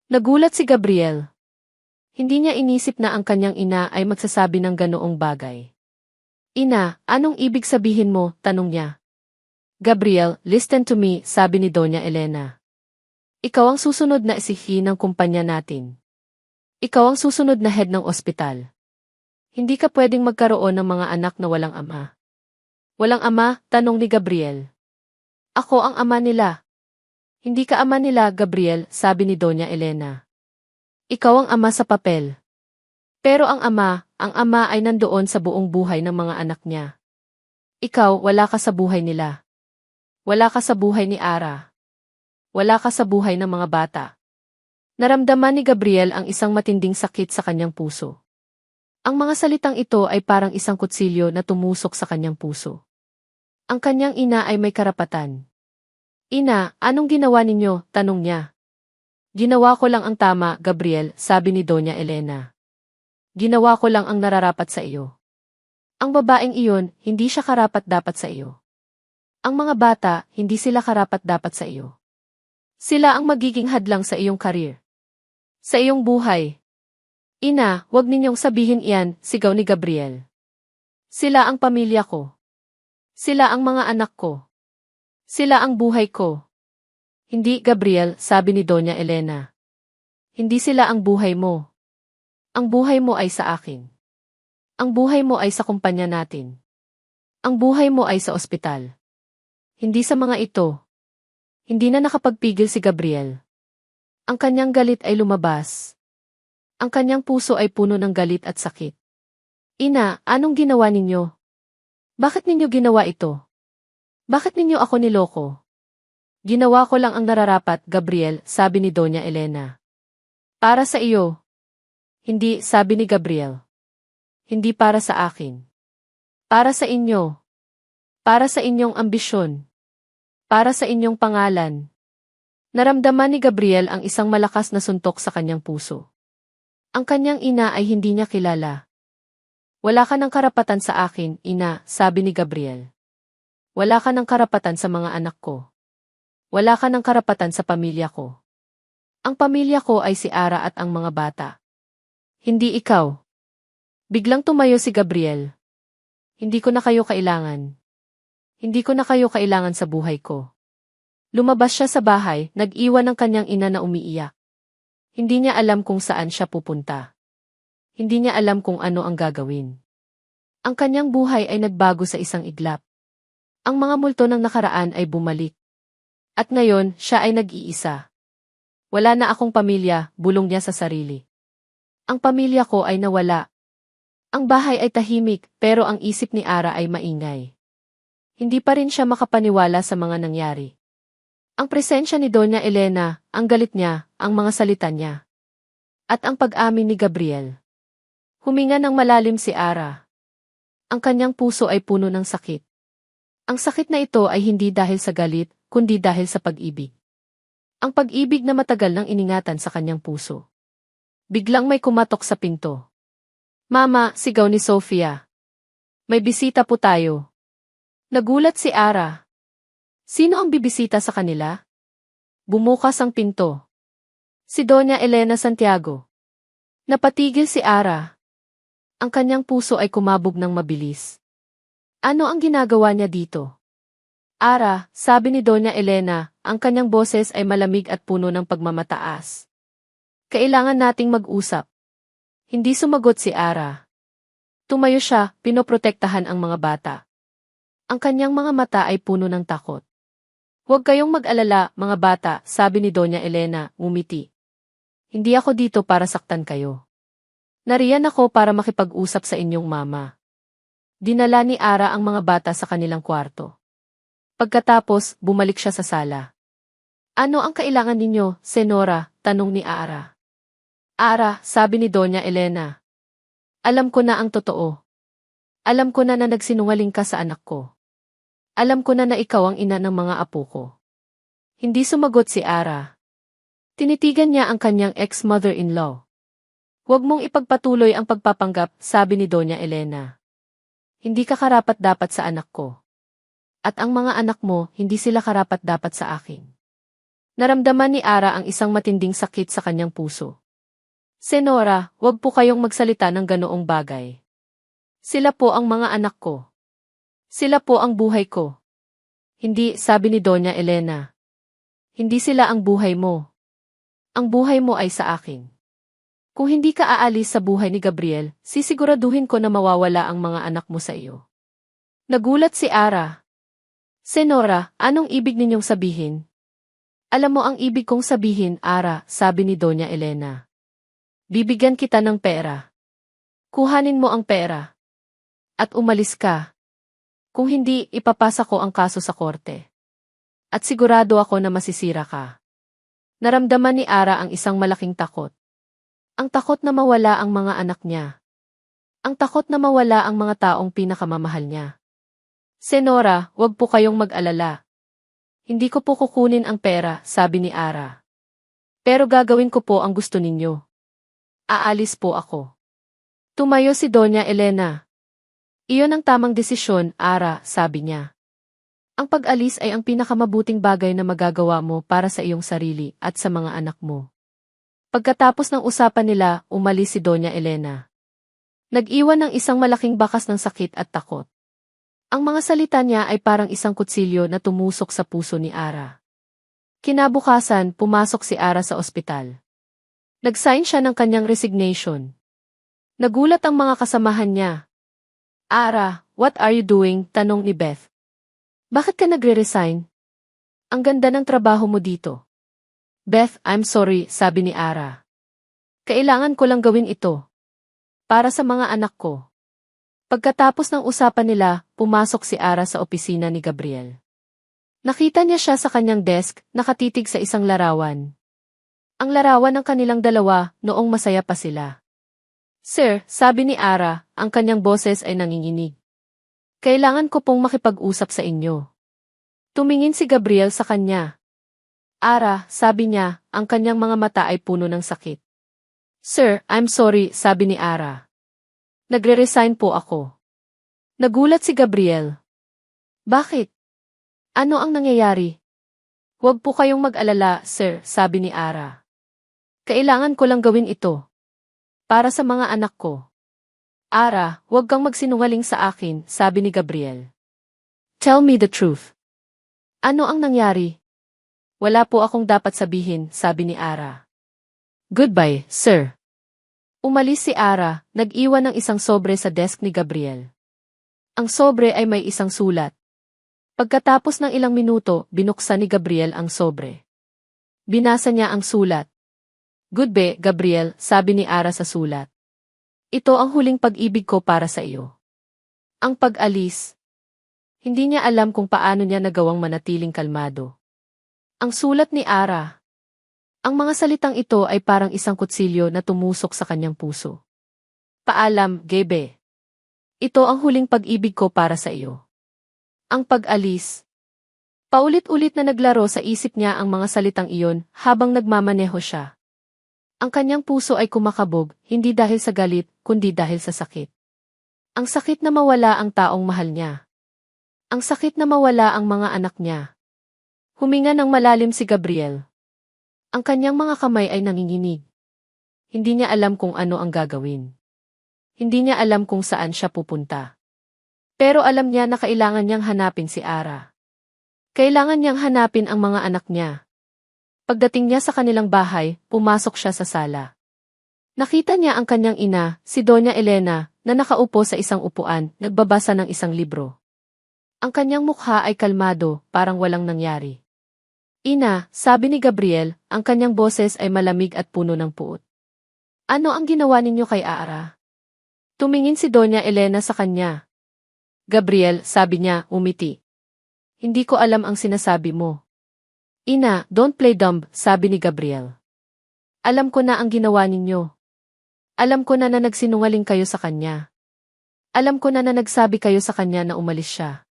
Nagulat si Gabriel. Hindi niya inisip na ang kanyang ina ay magsasabi ng ganoong bagay. Ina, anong ibig sabihin mo? Tanong niya. Gabriel, listen to me, sabi ni Doña Elena. Ikaw ang susunod na isihi ng kumpanya natin. Ikaw ang susunod na head ng ospital. Hindi ka pwedeng magkaroon ng mga anak na walang ama. Walang ama? Tanong ni Gabriel. Ako ang ama nila. Hindi ka ama nila, Gabriel, sabi ni Doña Elena. Ikaw ang ama sa papel. Pero ang ama ay nandoon sa buong buhay ng mga anak niya. Ikaw, wala ka sa buhay nila. Wala ka sa buhay ni Ara. Wala ka sa buhay ng mga bata. Naramdaman ni Gabriel ang isang matinding sakit sa kanyang puso. Ang mga salitang ito ay parang isang kutsilyo na tumusok sa kanyang puso. Ang kanyang ina ay may karapatan. Ina, anong ginawa ninyo? Tanong niya. Ginawa ko lang ang tama, Gabriel, sabi ni Doña Elena. Ginawa ko lang ang nararapat sa iyo. Ang babaeng iyon, hindi siya karapat-dapat sa iyo. Ang mga bata, hindi sila karapat-dapat sa iyo. Sila ang magiging hadlang sa iyong karir. Sa iyong buhay. Ina, wag ninyong sabihin iyan, sigaw ni Gabriel. Sila ang pamilya ko. Sila ang mga anak ko. Sila ang buhay ko. Hindi, Gabriel, sabi ni Doña Elena. Hindi sila ang buhay mo. Ang buhay mo ay sa akin. Ang buhay mo ay sa kumpanya natin. Ang buhay mo ay sa ospital. Hindi sa mga ito. Hindi na nakapagpigil si Gabriel. Ang kanyang galit ay lumabas. Ang kanyang puso ay puno ng galit at sakit. Ina, anong ginawa ninyo? Bakit ninyo ginawa ito? Bakit ninyo ako niloko? Ginawa ko lang ang nararapat, Gabriel, sabi ni Doña Elena. Para sa iyo. Hindi, sabi ni Gabriel. Hindi para sa akin. Para sa inyo. Para sa inyong ambisyon. Para sa inyong pangalan. Naramdaman ni Gabriel ang isang malakas na suntok sa kanyang puso. Ang kanyang ina ay hindi niya kilala. Wala ka ng karapatan sa akin, ina, sabi ni Gabriel. Wala ka ng karapatan sa mga anak ko. Wala ka ng karapatan sa pamilya ko. Ang pamilya ko ay si Ara at ang mga bata. Hindi ikaw. Biglang tumayo si Gabriel. Hindi ko na kayo kailangan. Hindi ko na kayo kailangan sa buhay ko. Lumabas siya sa bahay, nag-iwan ng kanyang ina na umiiyak. Hindi niya alam kung saan siya pupunta. Hindi niya alam kung ano ang gagawin. Ang kanyang buhay ay nagbago sa isang iglap. Ang mga multo ng nakaraan ay bumalik. At ngayon, siya ay nag-iisa. Wala na akong pamilya, bulong niya sa sarili. Ang pamilya ko ay nawala. Ang bahay ay tahimik, pero ang isip ni Ara ay maingay. Hindi pa rin siya makapaniwala sa mga nangyari. Ang presensya ni Doña Elena, ang galit niya, ang mga salita niya. At ang pag-amin ni Gabriel. Huminga ng malalim si Ara. Ang kanyang puso ay puno ng sakit. Ang sakit na ito ay hindi dahil sa galit, kundi dahil sa pag-ibig. Ang pag-ibig na matagal nang iningatan sa kanyang puso. Biglang may kumatok sa pinto. Mama, sigaw ni Sofia. May bisita po tayo. Nagulat si Ara. Sino ang bibisita sa kanila? Bumukas ang pinto. Si Doña Elena Santiago. Napatigil si Ara. Ang kanyang puso ay kumabog ng mabilis. Ano ang ginagawa niya dito? Ara, sabi ni Doña Elena, ang kanyang boses ay malamig at puno ng pagmamataas. Kailangan nating mag-usap. Hindi sumagot si Ara. Tumayo siya, pinoprotektahan ang mga bata. Ang kanyang mga mata ay puno ng takot. Huwag kayong mag-alala, mga bata, sabi ni Doña Elena, ngumiti. Hindi ako dito para saktan kayo. Nariyan ako para makipag-usap sa inyong mama. Dinala ni Ara ang mga bata sa kanilang kwarto. Pagkatapos, bumalik siya sa sala. Ano ang kailangan ninyo, Senora? Tanong ni Ara. Ara, sabi ni Doña Elena. Alam ko na ang totoo. Alam ko na nagsinungaling ka sa anak ko. Alam ko na ikaw ang ina ng mga apo ko. Hindi sumagot si Ara. Tinitigan niya ang kanyang ex-mother-in-law. Huwag mong ipagpatuloy ang pagpapanggap, sabi ni Doña Elena. Hindi ka karapat-dapat sa anak ko. At ang mga anak mo, hindi sila karapat-dapat sa akin. Naramdaman ni Ara ang isang matinding sakit sa kanyang puso. Senora, wag po kayong magsalita ng ganoong bagay. Sila po ang mga anak ko. Sila po ang buhay ko. Hindi, sabi ni Doña Elena. Hindi sila ang buhay mo. Ang buhay mo ay sa akin. Kung hindi ka aalis sa buhay ni Gabriel, sisiguraduhin ko na mawawala ang mga anak mo sa iyo. Nagulat si Ara. Senora, anong ibig ninyong sabihin? Alam mo ang ibig kong sabihin, Ara, sabi ni Doña Elena. Bibigyan kita ng pera. Kuhanin mo ang pera. At umalis ka. Kung hindi, ipapasa ko ang kaso sa korte. At sigurado ako na masisira ka. Naramdaman ni Ara ang isang malaking takot. Ang takot na mawala ang mga anak niya. Ang takot na mawala ang mga taong pinakamamahal niya. Senora, wag po kayong mag-alala. Hindi ko po kukunin ang pera, sabi ni Ara. Pero gagawin ko po ang gusto ninyo. Aalis po ako. Tumayo si Doña Elena. Iyon ang tamang desisyon, Ara, sabi niya. Ang pag-alis ay ang pinakamabuting bagay na magagawa mo para sa iyong sarili at sa mga anak mo. Pagkatapos ng usapan nila, umalis si Doña Elena. Nag-iwan ng isang malaking bakas ng sakit at takot. Ang mga salita niya ay parang isang kutsilyo na tumusok sa puso ni Ara. Kinabukasan, pumasok si Ara sa ospital. Nag-sign siya ng kanyang resignation. Nagulat ang mga kasamahan niya. Ara, what are you doing? Tanong ni Beth. Bakit ka nagre-resign? Ang ganda ng trabaho mo dito. Beth, I'm sorry, sabi ni Ara. Kailangan ko lang gawin ito. Para sa mga anak ko. Pagkatapos ng usapan nila, pumasok si Ara sa opisina ni Gabriel. Nakita niya siya sa kanyang desk, nakatitig sa isang larawan. Ang larawan ng kanilang dalawa, noong masaya pa sila. Sir, sabi ni Ara, ang kanyang boses ay nanginginig. Kailangan ko pong makipag-usap sa inyo. Tumingin si Gabriel sa kanya. Ara, sabi niya, ang kanyang mga mata ay puno ng sakit. Sir, I'm sorry, sabi ni Ara. Nagre-resign po ako. Nagulat si Gabriel. Bakit? Ano ang nangyayari? Huwag po kayong mag-alala, sir, sabi ni Ara. Kailangan ko lang gawin ito. Para sa mga anak ko. Ara, huwag kang magsinungaling sa akin, sabi ni Gabriel. Tell me the truth. Ano ang nangyari? Wala po akong dapat sabihin, sabi ni Ara. Goodbye, sir. Umalis si Ara, nag-iwan ng isang sobre sa desk ni Gabriel. Ang sobre ay may isang sulat. Pagkatapos ng ilang minuto, binuksan ni Gabriel ang sobre. Binasa niya ang sulat. Goodbye, Gabriel, sabi ni Ara sa sulat. Ito ang huling pag-ibig ko para sa iyo. Ang pag-alis. Hindi niya alam kung paano niya nagawang manatiling kalmado. Ang sulat ni Ara. Ang mga salitang ito ay parang isang kutsilyo na tumusok sa kanyang puso. Paalam, Gebe. Ito ang huling pag-ibig ko para sa iyo. Ang pag-alis. Paulit-ulit na naglaro sa isip niya ang mga salitang iyon habang nagmamaneho siya. Ang kanyang puso ay kumakabog, hindi dahil sa galit, kundi dahil sa sakit. Ang sakit na mawala ang taong mahal niya. Ang sakit na mawala ang mga anak niya. Huminga ng malalim si Gabriel. Ang kanyang mga kamay ay nanginginig. Hindi niya alam kung ano ang gagawin. Hindi niya alam kung saan siya pupunta. Pero alam niya na kailangan niyang hanapin si Ara. Kailangan niyang hanapin ang mga anak niya. Pagdating niya sa kanilang bahay, pumasok siya sa sala. Nakita niya ang kanyang ina, si Doña Elena, na nakaupo sa isang upuan, nagbabasa ng isang libro. Ang kanyang mukha ay kalmado, parang walang nangyari. Ina, sabi ni Gabriel, ang kanyang boses ay malamig at puno ng puot. Ano ang ginawa ninyo kay Ara? Tumingin si Doña Elena sa kanya. Gabriel, sabi niya, umiti. Hindi ko alam ang sinasabi mo. Ina, don't play dumb, sabi ni Gabriel. Alam ko na ang ginawa ninyo. Alam ko na nagsinungaling kayo sa kanya. Alam ko na nagsabi kayo sa kanya na umalis siya.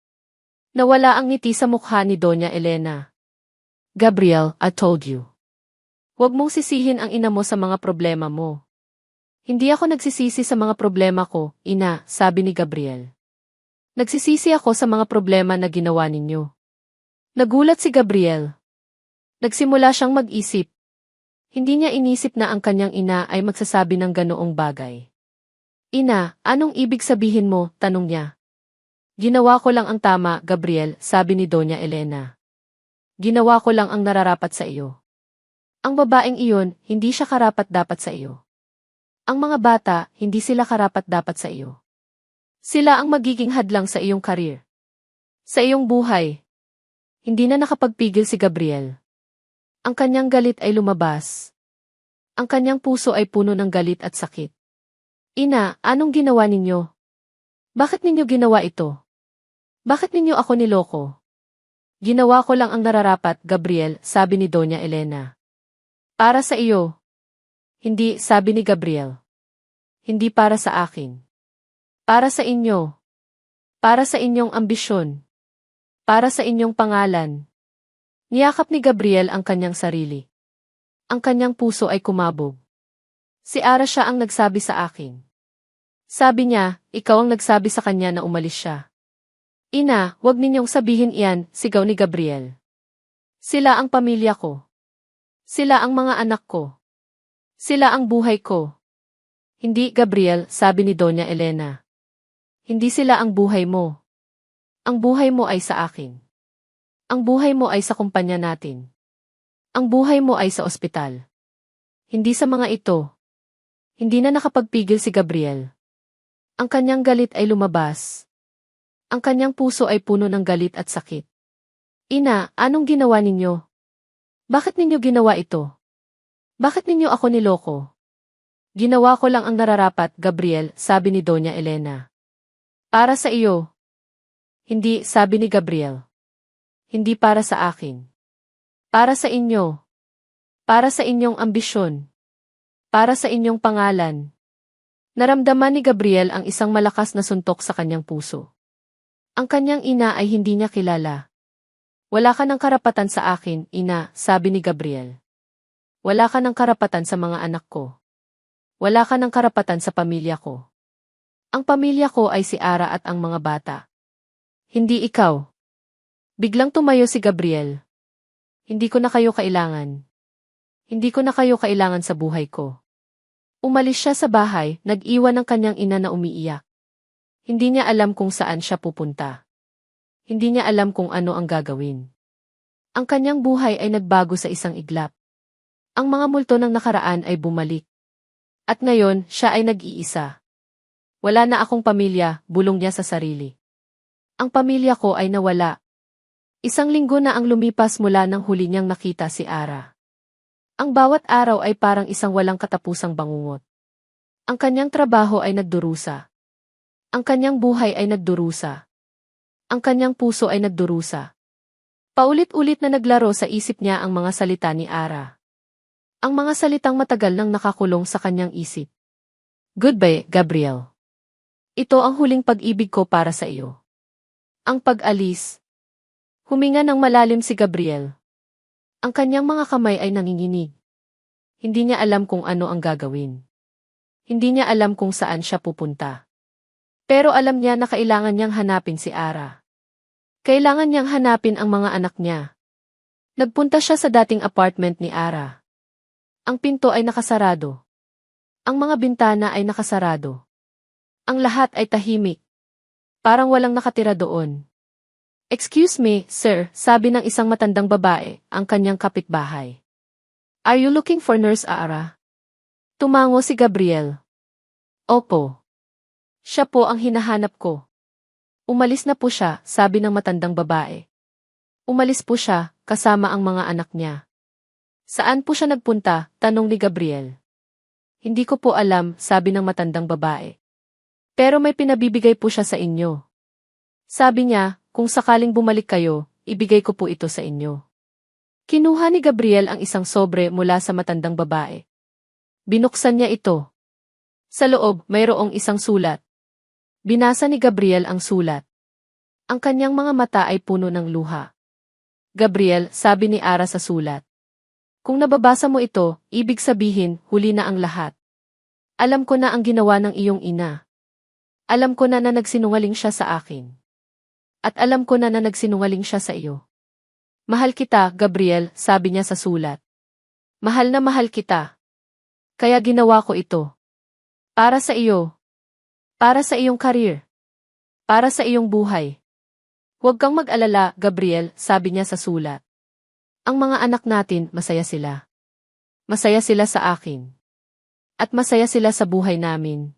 Nawala ang ngiti sa mukha ni Doña Elena. Gabriel, I told you. Huwag mong sisihin ang ina mo sa mga problema mo. Hindi ako nagsisisi sa mga problema ko, ina, sabi ni Gabriel. Nagsisisi ako sa mga problema na ginawa ninyo. Nagulat si Gabriel. Nagsimula siyang mag-isip. Hindi niya inisip na ang kanyang ina ay magsasabi ng ganoong bagay. Ina, anong ibig sabihin mo? Tanong niya. Ginawa ko lang ang tama, Gabriel, sabi ni Doña Elena. Ginawa ko lang ang nararapat sa iyo. Ang babaeng iyon, hindi siya karapat-dapat sa iyo. Ang mga bata, hindi sila karapat-dapat sa iyo. Sila ang magiging hadlang sa iyong karir. Sa iyong buhay. Hindi na nakapagpigil si Gabriel. Ang kanyang galit ay lumabas. Ang kanyang puso ay puno ng galit at sakit. Ina, anong ginawa ninyo? Bakit ninyo ginawa ito? Bakit ninyo ako niloko? Ginawa ko lang ang nararapat, Gabriel, sabi ni Doña Elena. Para sa iyo. Hindi, sabi ni Gabriel. Hindi para sa akin. Para sa inyo. Para sa inyong ambisyon. Para sa inyong pangalan. Niyakap ni Gabriel ang kanyang sarili. Ang kanyang puso ay kumabog. Si Ara siya ang nagsabi sa akin. Sabi niya, ikaw ang nagsabi sa kanya na umalis siya. Ina, wag ninyong sabihin iyan, sigaw ni Gabriel. Sila ang pamilya ko. Sila ang mga anak ko. Sila ang buhay ko. Hindi, Gabriel, sabi ni Doña Elena. Hindi sila ang buhay mo. Ang buhay mo ay sa akin. Ang buhay mo ay sa kumpanya natin. Ang buhay mo ay sa ospital. Hindi sa mga ito. Hindi na nakapagpigil si Gabriel. Ang kanyang galit ay lumabas. Ang kanyang puso ay puno ng galit at sakit. Ina, anong ginawa ninyo? Bakit ninyo ginawa ito? Bakit ninyo ako niloko? Ginawa ko lang ang nararapat, Gabriel, sabi ni Doña Elena. Para sa iyo. Hindi, sabi ni Gabriel. Hindi para sa akin. Para sa inyo. Para sa inyong ambisyon. Para sa inyong pangalan. Naramdaman ni Gabriel ang isang malakas na suntok sa kanyang puso. Ang kanyang ina ay hindi niya kilala. Wala ka ng karapatan sa akin, ina, sabi ni Gabriel. Wala ka ng karapatan sa mga anak ko. Wala ka ng karapatan sa pamilya ko. Ang pamilya ko ay si Ara at ang mga bata. Hindi ikaw. Biglang tumayo si Gabriel. Hindi ko na kayo kailangan. Hindi ko na kayo kailangan sa buhay ko. Umalis siya sa bahay, nag-iwan ng kanyang ina na umiiyak. Hindi niya alam kung saan siya pupunta. Hindi niya alam kung ano ang gagawin. Ang kanyang buhay ay nagbago sa isang iglap. Ang mga multo ng nakaraan ay bumalik. At ngayon, siya ay nag-iisa. Wala na akong pamilya, bulong niya sa sarili. Ang pamilya ko ay nawala. Isang linggo na ang lumipas mula nang huli niyang nakita si Ara. Ang bawat araw ay parang isang walang katapusang bangungot. Ang kanyang trabaho ay nagdurusa. Ang kanyang buhay ay nagdurusa. Ang kanyang puso ay nagdurusa. Paulit-ulit na naglaro sa isip niya ang mga salita ni Ara. Ang mga salitang matagal nang nakakulong sa kanyang isip. Goodbye, Gabriel. Ito ang huling pag-ibig ko para sa iyo. Ang pag-alis. Huminga ng malalim si Gabriel. Ang kanyang mga kamay ay nanginginig. Hindi niya alam kung ano ang gagawin. Hindi niya alam kung saan siya pupunta. Pero alam niya na kailangan niyang hanapin si Ara. Kailangan niyang hanapin ang mga anak niya. Nagpunta siya sa dating apartment ni Ara. Ang pinto ay nakasarado. Ang mga bintana ay nakasarado. Ang lahat ay tahimik. Parang walang nakatira doon. Excuse me, sir, sabi ng isang matandang babae, ang kanyang kapitbahay. Are you looking for Nurse Ara? Tumango si Gabriel. Opo. Siya po ang hinahanap ko. Umalis na po siya, sabi ng matandang babae. Umalis po siya, kasama ang mga anak niya. Saan po siya nagpunta? Tanong ni Gabriel. Hindi ko po alam, sabi ng matandang babae. Pero may pinabibigay po siya sa inyo. Sabi niya, kung sakaling bumalik kayo, ibigay ko po ito sa inyo. Kinuha ni Gabriel ang isang sobre mula sa matandang babae. Binuksan niya ito. Sa loob, mayroong isang sulat. Binasa ni Gabriel ang sulat. Ang kanyang mga mata ay puno ng luha. Gabriel, sabi ni Ara sa sulat. Kung nababasa mo ito, ibig sabihin, huli na ang lahat. Alam ko na ang ginawa ng iyong ina. Alam ko na nagsinungaling siya sa akin. At alam ko na nagsinungaling siya sa iyo. Mahal kita, Gabriel, sabi niya sa sulat. Mahal na mahal kita. Kaya ginawa ko ito. Para sa iyo. Para sa iyong career. Para sa iyong buhay. Huwag kang mag-alala, Gabriel, sabi niya sa sulat. Ang mga anak natin, masaya sila. Masaya sila sa akin. At masaya sila sa buhay namin.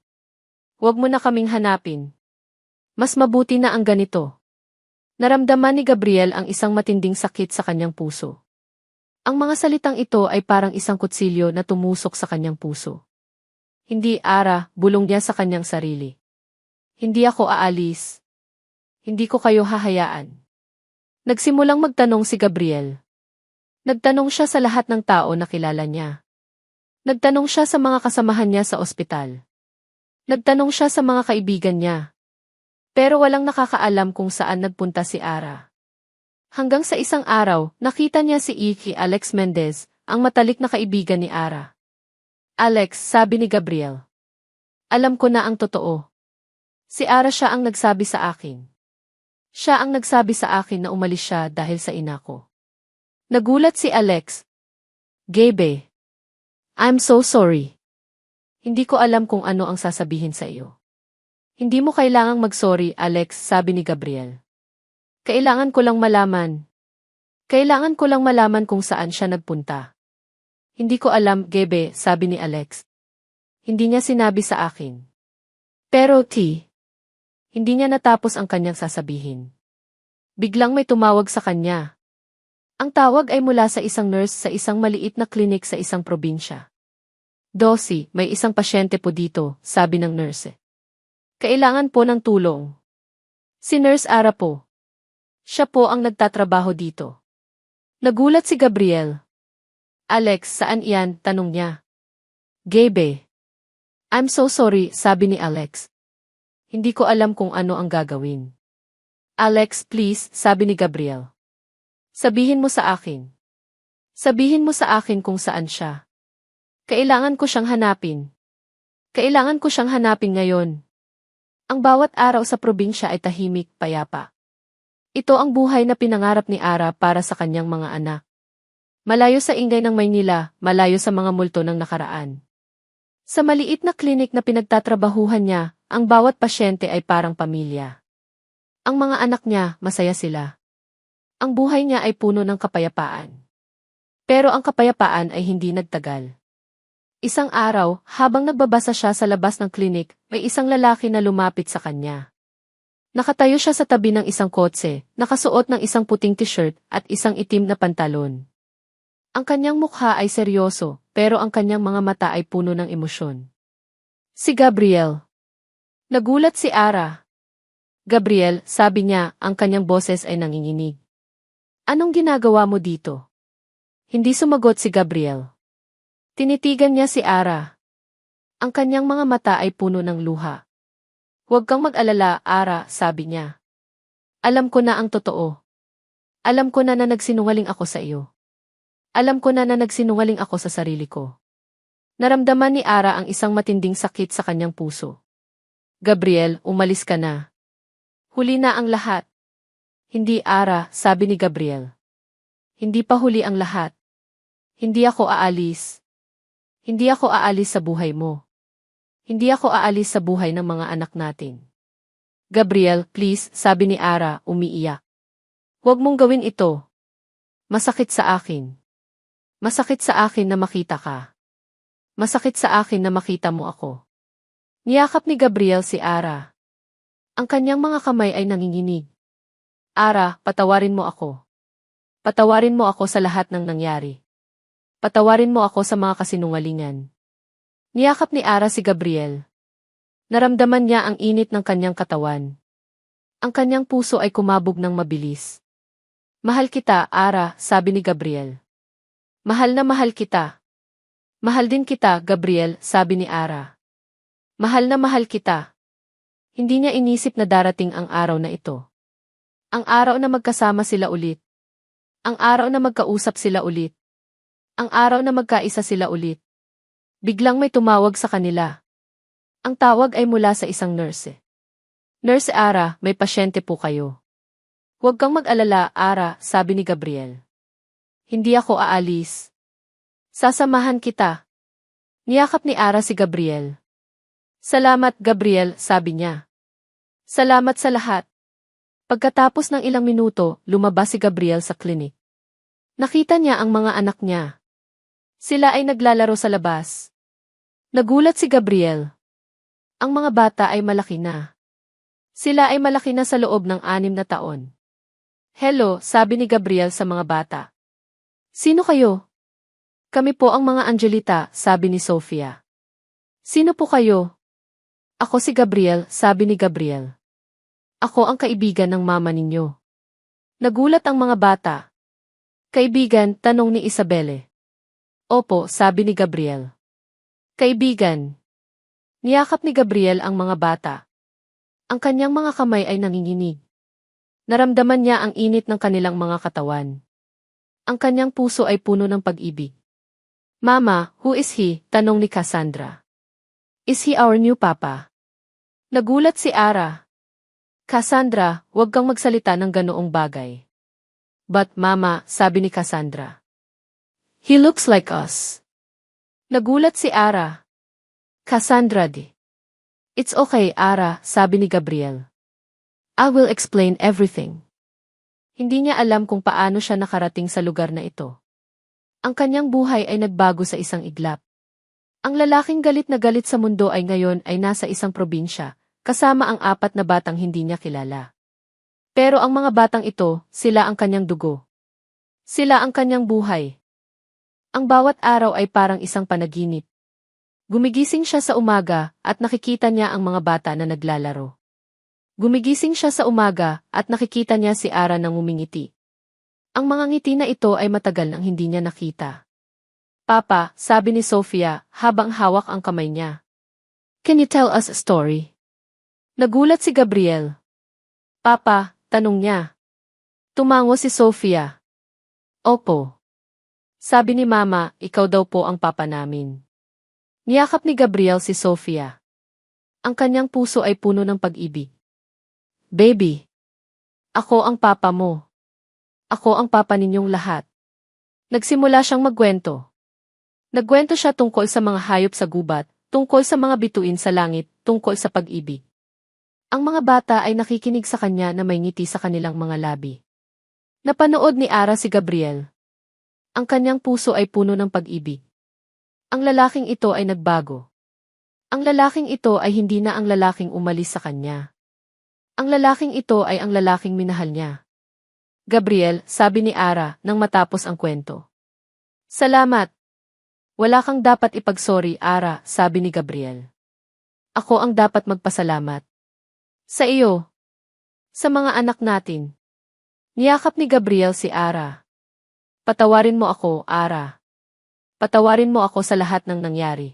Huwag mo na kaming hanapin. Mas mabuti na ang ganito. Naramdaman ni Gabriel ang isang matinding sakit sa kanyang puso. Ang mga salitang ito ay parang isang kutsilyo na tumusok sa kanyang puso. Hindi, Ara, bulong niya sa kanyang sarili. Hindi ako aalis. Hindi ko kayo hahayaan. Nagsimulang magtanong si Gabriel. Nagtanong siya sa lahat ng tao na kilala niya. Nagtanong siya sa mga kasamahan niya sa ospital. Nagtanong siya sa mga kaibigan niya. Pero walang nakakaalam kung saan nagpunta si Ara. Hanggang sa isang araw, nakita niya si Iki Alex Mendez, ang matalik na kaibigan ni Ara. Alex, sabi ni Gabriel. Alam ko na ang totoo. Si Ara siya ang nagsabi sa akin. Siya ang nagsabi sa akin na umalis siya dahil sa ina ko. Nagulat si Alex. Gabe. I'm so sorry. Hindi ko alam kung ano ang sasabihin sa iyo. Hindi mo kailangang mag-sorry, Alex, sabi ni Gabriel. Kailangan ko lang malaman. Kailangan ko lang malaman kung saan siya nagpunta. Hindi ko alam, Gabe, sabi ni Alex. Hindi niya sinabi sa akin. Pero, hindi niya natapos ang kanyang sasabihin. Biglang may tumawag sa kanya. Ang tawag ay mula sa isang nurse sa isang maliit na klinik sa isang probinsya. Dosi, may isang pasyente po dito, sabi ng nurse. Kailangan po ng tulong. Si Nurse Ara po. Siya po ang nagtatrabaho dito. Nagulat si Gabriel. Alex, saan iyan? Tanong niya. Gabe. I'm so sorry, sabi ni Alex. Hindi ko alam kung ano ang gagawin. Alex, please, sabi ni Gabriel. Sabihin mo sa akin. Sabihin mo sa akin kung saan siya. Kailangan ko siyang hanapin. Kailangan ko siyang hanapin ngayon. Ang bawat araw sa probinsya ay tahimik, payapa. Ito ang buhay na pinangarap ni Ara para sa kanyang mga anak. Malayo sa ingay ng Maynila, malayo sa mga multo ng nakaraan. Sa maliit na klinik na pinagtatrabahuhan niya, ang bawat pasyente ay parang pamilya. Ang mga anak niya, masaya sila. Ang buhay niya ay puno ng kapayapaan. Pero ang kapayapaan ay hindi nagtagal. Isang araw, habang nagbabasa siya sa labas ng klinik, may isang lalaki na lumapit sa kanya. Nakatayo siya sa tabi ng isang kotse, nakasuot ng isang puting t-shirt at isang itim na pantalon. Ang kanyang mukha ay seryoso, pero ang kanyang mga mata ay puno ng emosyon. Si Gabriel. Nagulat si Ara. Gabriel, sabi niya, ang kanyang boses ay nanginginig. Anong ginagawa mo dito? Hindi sumagot si Gabriel. Tinitigan niya si Ara. Ang kanyang mga mata ay puno ng luha. Huwag kang mag-alala, Ara, sabi niya. Alam ko na ang totoo. Alam ko na nagsinungaling ako sa iyo. Alam ko na nagsinungaling ako sa sarili ko. Naramdaman ni Ara ang isang matinding sakit sa kanyang puso. Gabriel, umalis ka na. Huli na ang lahat. Hindi, Ara, sabi ni Gabriel. Hindi pa huli ang lahat. Hindi ako aalis. Hindi ako aalis sa buhay mo. Hindi ako aalis sa buhay ng mga anak natin. Gabriel, please, sabi ni Ara, umiiyak. Huwag mong gawin ito. Masakit sa akin. Masakit sa akin na makita ka. Masakit sa akin na makita mo ako. Niyakap ni Gabriel si Ara. Ang kanyang mga kamay ay nanginginig. Ara, patawarin mo ako. Patawarin mo ako sa lahat ng nangyari. Patawarin mo ako sa mga kasinungalingan. Niyakap ni Ara si Gabriel. Naramdaman niya ang init ng kanyang katawan. Ang kanyang puso ay kumabog ng mabilis. Mahal kita, Ara, sabi ni Gabriel. Mahal na mahal kita. Mahal din kita, Gabriel, sabi ni Ara. Mahal na mahal kita. Hindi niya inisip na darating ang araw na ito. Ang araw na magkasama sila ulit. Ang araw na magkausap sila ulit. Ang araw na magkaisa sila ulit. Biglang may tumawag sa kanila. Ang tawag ay mula sa isang nurse. Nurse Ara, may pasyente po kayo. Huwag kang mag-alala, Ara, sabi ni Gabriel. Hindi ako aalis. Sasamahan kita. Niyakap ni Ara si Gabriel. Salamat, Gabriel, sabi niya. Salamat sa lahat. Pagkatapos ng ilang minuto, lumabas si Gabriel sa klinik. Nakita niya ang mga anak niya. Sila ay naglalaro sa labas. Nagulat si Gabriel. Ang mga bata ay malaki na. Sila ay malaki na sa loob ng 6 na taon. Hello, sabi ni Gabriel sa mga bata. Sino kayo? Kami po ang mga Angelita, sabi ni Sofia. Sino po kayo? Ako si Gabriel, sabi ni Gabriel. Ako ang kaibigan ng mama ninyo. Nagulat ang mga bata. Kaibigan, tanong ni Isabelle. Opo, sabi ni Gabriel. Kaibigan. Niyakap ni Gabriel ang mga bata. Ang kanyang mga kamay ay nanginginig. Naramdaman niya ang init ng kanilang mga katawan. Ang kanyang puso ay puno ng pag-ibig. Mama, who is he? Tanong ni Cassandra. Is he our new papa? Nagulat si Ara. Cassandra, huwag kang magsalita ng ganoong bagay. But mama, sabi ni Cassandra. He looks like us. Nagulat si Ara. Cassandra di. It's okay, Ara, sabi ni Gabriel. I will explain everything. Hindi niya alam kung paano siya nakarating sa lugar na ito. Ang kanyang buhay ay nagbago sa isang iglap. Ang lalaking galit na galit sa mundo ay ngayon ay nasa isang probinsya, kasama ang 4 na batang hindi niya kilala. Pero ang mga batang ito, sila ang kanyang dugo. Sila ang kanyang buhay. Ang bawat araw ay parang isang panaginip. Gumigising siya sa umaga at nakikita niya ang mga bata na naglalaro. Gumigising siya sa umaga at nakikita niya si Ara nang ngumingiti. Ang mga ngiti na ito ay matagal nang hindi niya nakita. Papa, sabi ni Sofia habang hawak ang kamay niya. Can you tell us a story? Nagulat si Gabriel. Papa, tanong niya. Tumango si Sofia. Opo. Sabi ni Mama, ikaw daw po ang papa namin. Niyakap ni Gabriel si Sofia. Ang kanyang puso ay puno ng pag-ibig. Baby. Ako ang papa mo. Ako ang papa ninyong lahat. Nagsimula siyang magkwento. Nagkwento siya tungkol sa mga hayop sa gubat, tungkol sa mga bituin sa langit, tungkol sa pag-ibig. Ang mga bata ay nakikinig sa kanya na may ngiti sa kanilang mga labi. Napanood ni Ara si Gabriel. Ang kanyang puso ay puno ng pag-ibig. Ang lalaking ito ay nagbago. Ang lalaking ito ay hindi na ang lalaking umalis sa kanya. Ang lalaking ito ay ang lalaking minahal niya. Gabriel, sabi ni Ara nang matapos ang kwento. Salamat. Wala kang dapat ipagsorry, Ara, sabi ni Gabriel. Ako ang dapat magpasalamat. Sa iyo. Sa mga anak natin. Niyakap ni Gabriel si Ara. Patawarin mo ako, Ara. Patawarin mo ako sa lahat ng nangyari.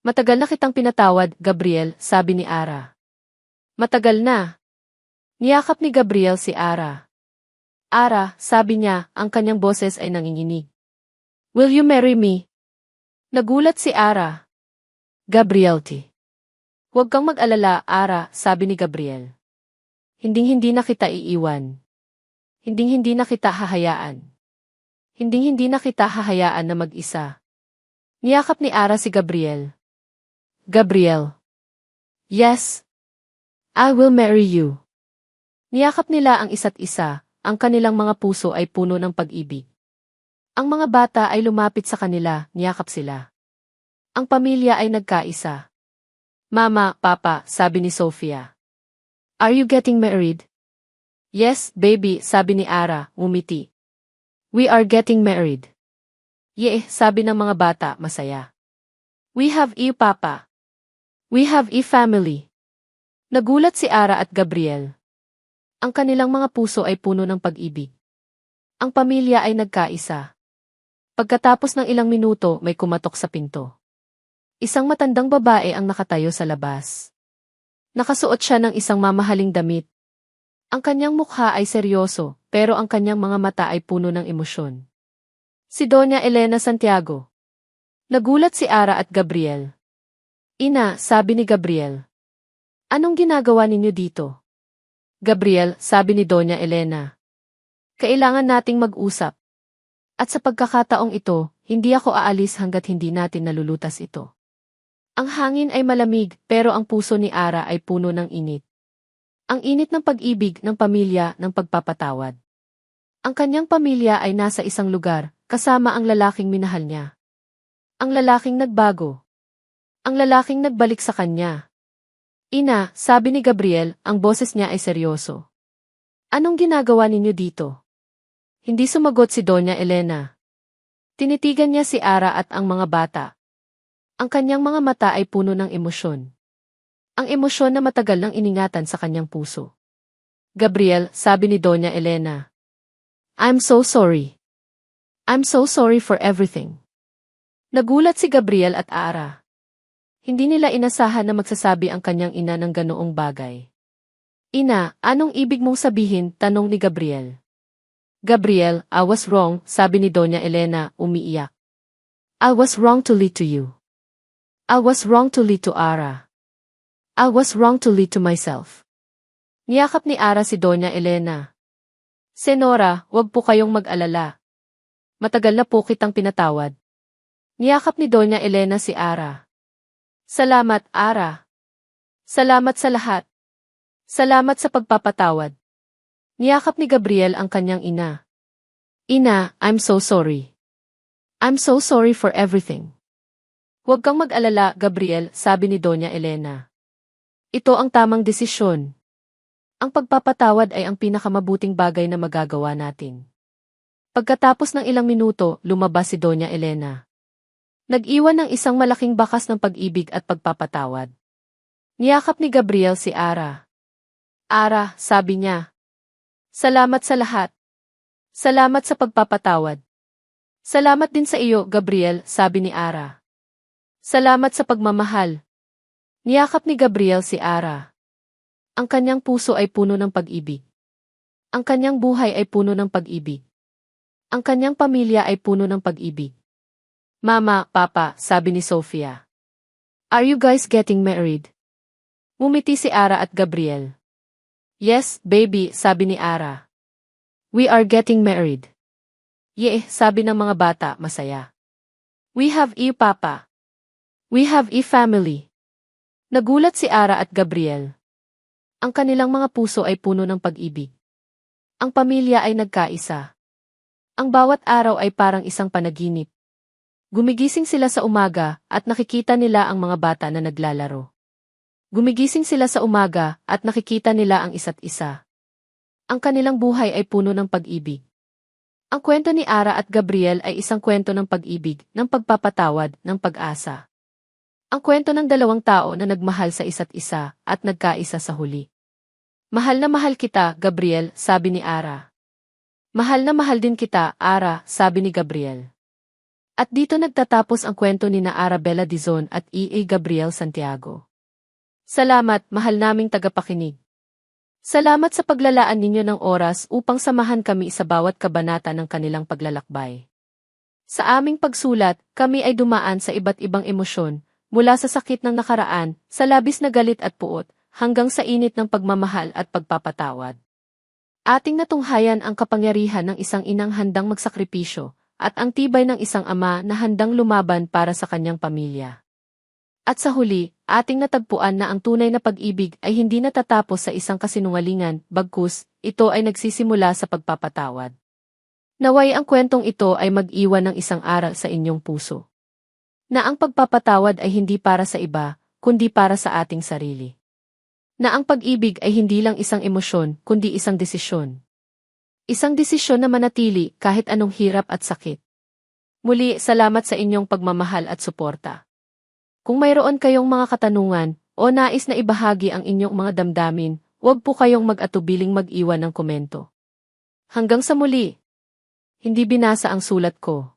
Matagal na kitang pinatawad, Gabriel, sabi ni Ara. Matagal na. Niyakap ni Gabriel si Ara. Ara, sabi niya, ang kanyang boses ay nanginginig. Will you marry me? Nagulat si Ara. Gabriel ti. Huwag kang mag-alala, Ara, sabi ni Gabriel. Hinding-hindi na kita iiwan. Hinding-hindi na kita hahayaan. Hinding-hindi na kita hahayaan na mag-isa. Niyakap ni Ara si Gabriel. Gabriel. Yes. I will marry you. Niyakap nila ang isa't isa, ang kanilang mga puso ay puno ng pag-ibig. Ang mga bata ay lumapit sa kanila, niyakap sila. Ang pamilya ay nagkaisa. Mama, Papa, sabi ni Sofia. Are you getting married? Yes, baby, sabi ni Ara, ngumiti. We are getting married. Yeah, sabi ng mga bata, masaya. We have a Papa. We have a family. Nagulat si Ara at Gabriel. Ang kanilang mga puso ay puno ng pag-ibig. Ang pamilya ay nagkaisa. Pagkatapos ng ilang minuto, may kumatok sa pinto. Isang matandang babae ang nakatayo sa labas. Nakasuot siya ng isang mamahaling damit. Ang kanyang mukha ay seryoso, pero ang kanyang mga mata ay puno ng emosyon. Si Doña Elena Santiago. Nagulat si Ara at Gabriel. Ina, sabi ni Gabriel. Anong ginagawa ninyo dito? Gabriel, sabi ni Doña Elena. Kailangan nating mag-usap. At sa pagkakataong ito, hindi ako aalis hanggat hindi natin nalulutas ito. Ang hangin ay malamig, pero ang puso ni Ara ay puno ng init. Ang init ng pag-ibig, ng pamilya, ng pagpapatawad. Ang kanyang pamilya ay nasa isang lugar, kasama ang lalaking minahal niya. Ang lalaking nagbago. Ang lalaking nagbalik sa kanya. Ina, sabi ni Gabriel, ang boses niya ay seryoso. Anong ginagawa ninyo dito? Hindi sumagot si Doña Elena. Tinitigan niya si Ara at ang mga bata. Ang kanyang mga mata ay puno ng emosyon. Ang emosyon na matagal nang iningatan sa kanyang puso. Gabriel, sabi ni Doña Elena. I'm so sorry. I'm so sorry for everything. Nagulat si Gabriel at Ara. Hindi nila inasahan na magsasabi ang kanyang ina ng ganoong bagay. Ina, anong ibig mong sabihin? Tanong ni Gabriel. Gabriel, I was wrong, sabi ni Doña Elena, umiiyak. I was wrong to lead to you. I was wrong to lead to Ara. I was wrong to lead to myself. Niyakap ni Ara si Doña Elena. Senora, wag po kayong mag-alala. Matagal na po kitang pinatawad. Niyakap ni Doña Elena si Ara. Salamat, Ara. Salamat sa lahat. Salamat sa pagpapatawad. Niyakap ni Gabriel ang kanyang ina. Ina, I'm so sorry. I'm so sorry for everything. Huwag kang mag-alala, Gabriel, sabi ni Doña Elena. Ito ang tamang desisyon. Ang pagpapatawad ay ang pinakamabuting bagay na magagawa natin. Pagkatapos ng ilang minuto, lumabas si Doña Elena. Nag-iwan ng isang malaking bakas ng pag-ibig at pagpapatawad. Niyakap ni Gabriel si Ara. Ara, sabi niya. Salamat sa lahat. Salamat sa pagpapatawad. Salamat din sa iyo, Gabriel, sabi ni Ara. Salamat sa pagmamahal. Niyakap ni Gabriel si Ara. Ang kanyang puso ay puno ng pag-ibig. Ang kanyang buhay ay puno ng pag-ibig. Ang kanyang pamilya ay puno ng pag-ibig. Mama, Papa, sabi ni Sofia. Are you guys getting married? Ngumiti si Ara at Gabriel. Yes, baby, sabi ni Ara. We are getting married. Yeh, sabi ng mga bata, masaya. We have a Papa. We have a family. Nagulat si Ara at Gabriel. Ang kanilang mga puso ay puno ng pag-ibig. Ang pamilya ay nagkaisa. Ang bawat araw ay parang isang panaginip. Gumigising sila sa umaga at nakikita nila ang mga bata na naglalaro. Gumigising sila sa umaga at nakikita nila ang isa't isa. Ang kanilang buhay ay puno ng pag-ibig. Ang kwento ni Ara at Gabriel ay isang kwento ng pag-ibig, ng pagpapatawad, ng pag-asa. Ang kwento ng dalawang tao na nagmahal sa isa't isa at nagkaisa sa huli. Mahal na mahal kita, Gabriel, sabi ni Ara. Mahal na mahal din kita, Ara, sabi ni Gabriel. At dito nagtatapos ang kwento ni na Arabella Dizon at E.A. Gabriel Santiago. Salamat, mahal naming tagapakinig. Salamat sa paglalaan ninyo ng oras upang samahan kami sa bawat kabanata ng kanilang paglalakbay. Sa aming pagsulat, kami ay dumaan sa iba't ibang emosyon, mula sa sakit ng nakaraan, sa labis na galit at puot, hanggang sa init ng pagmamahal at pagpapatawad. Ating natunghayan ang kapangyarihan ng isang inang handang magsakripisyo, at ang tibay ng isang ama na handang lumaban para sa kanyang pamilya. At sa huli, ating natagpuan na ang tunay na pag-ibig ay hindi natatapos sa isang kasinungalingan, bagkus, ito ay nagsisimula sa pagpapatawad. Naway ang kwentong ito ay mag-iwan ng isang aral sa inyong puso. Na ang pagpapatawad ay hindi para sa iba, kundi para sa ating sarili. Na ang pag-ibig ay hindi lang isang emosyon, kundi isang desisyon. Isang desisyon na manatili kahit anong hirap at sakit. Muli, salamat sa inyong pagmamahal at suporta. Kung mayroon kayong mga katanungan o nais na ibahagi ang inyong mga damdamin, huwag po kayong mag-atubiling mag-iwan ng komento. Hanggang sa muli, hindi binasa ang sulat ko.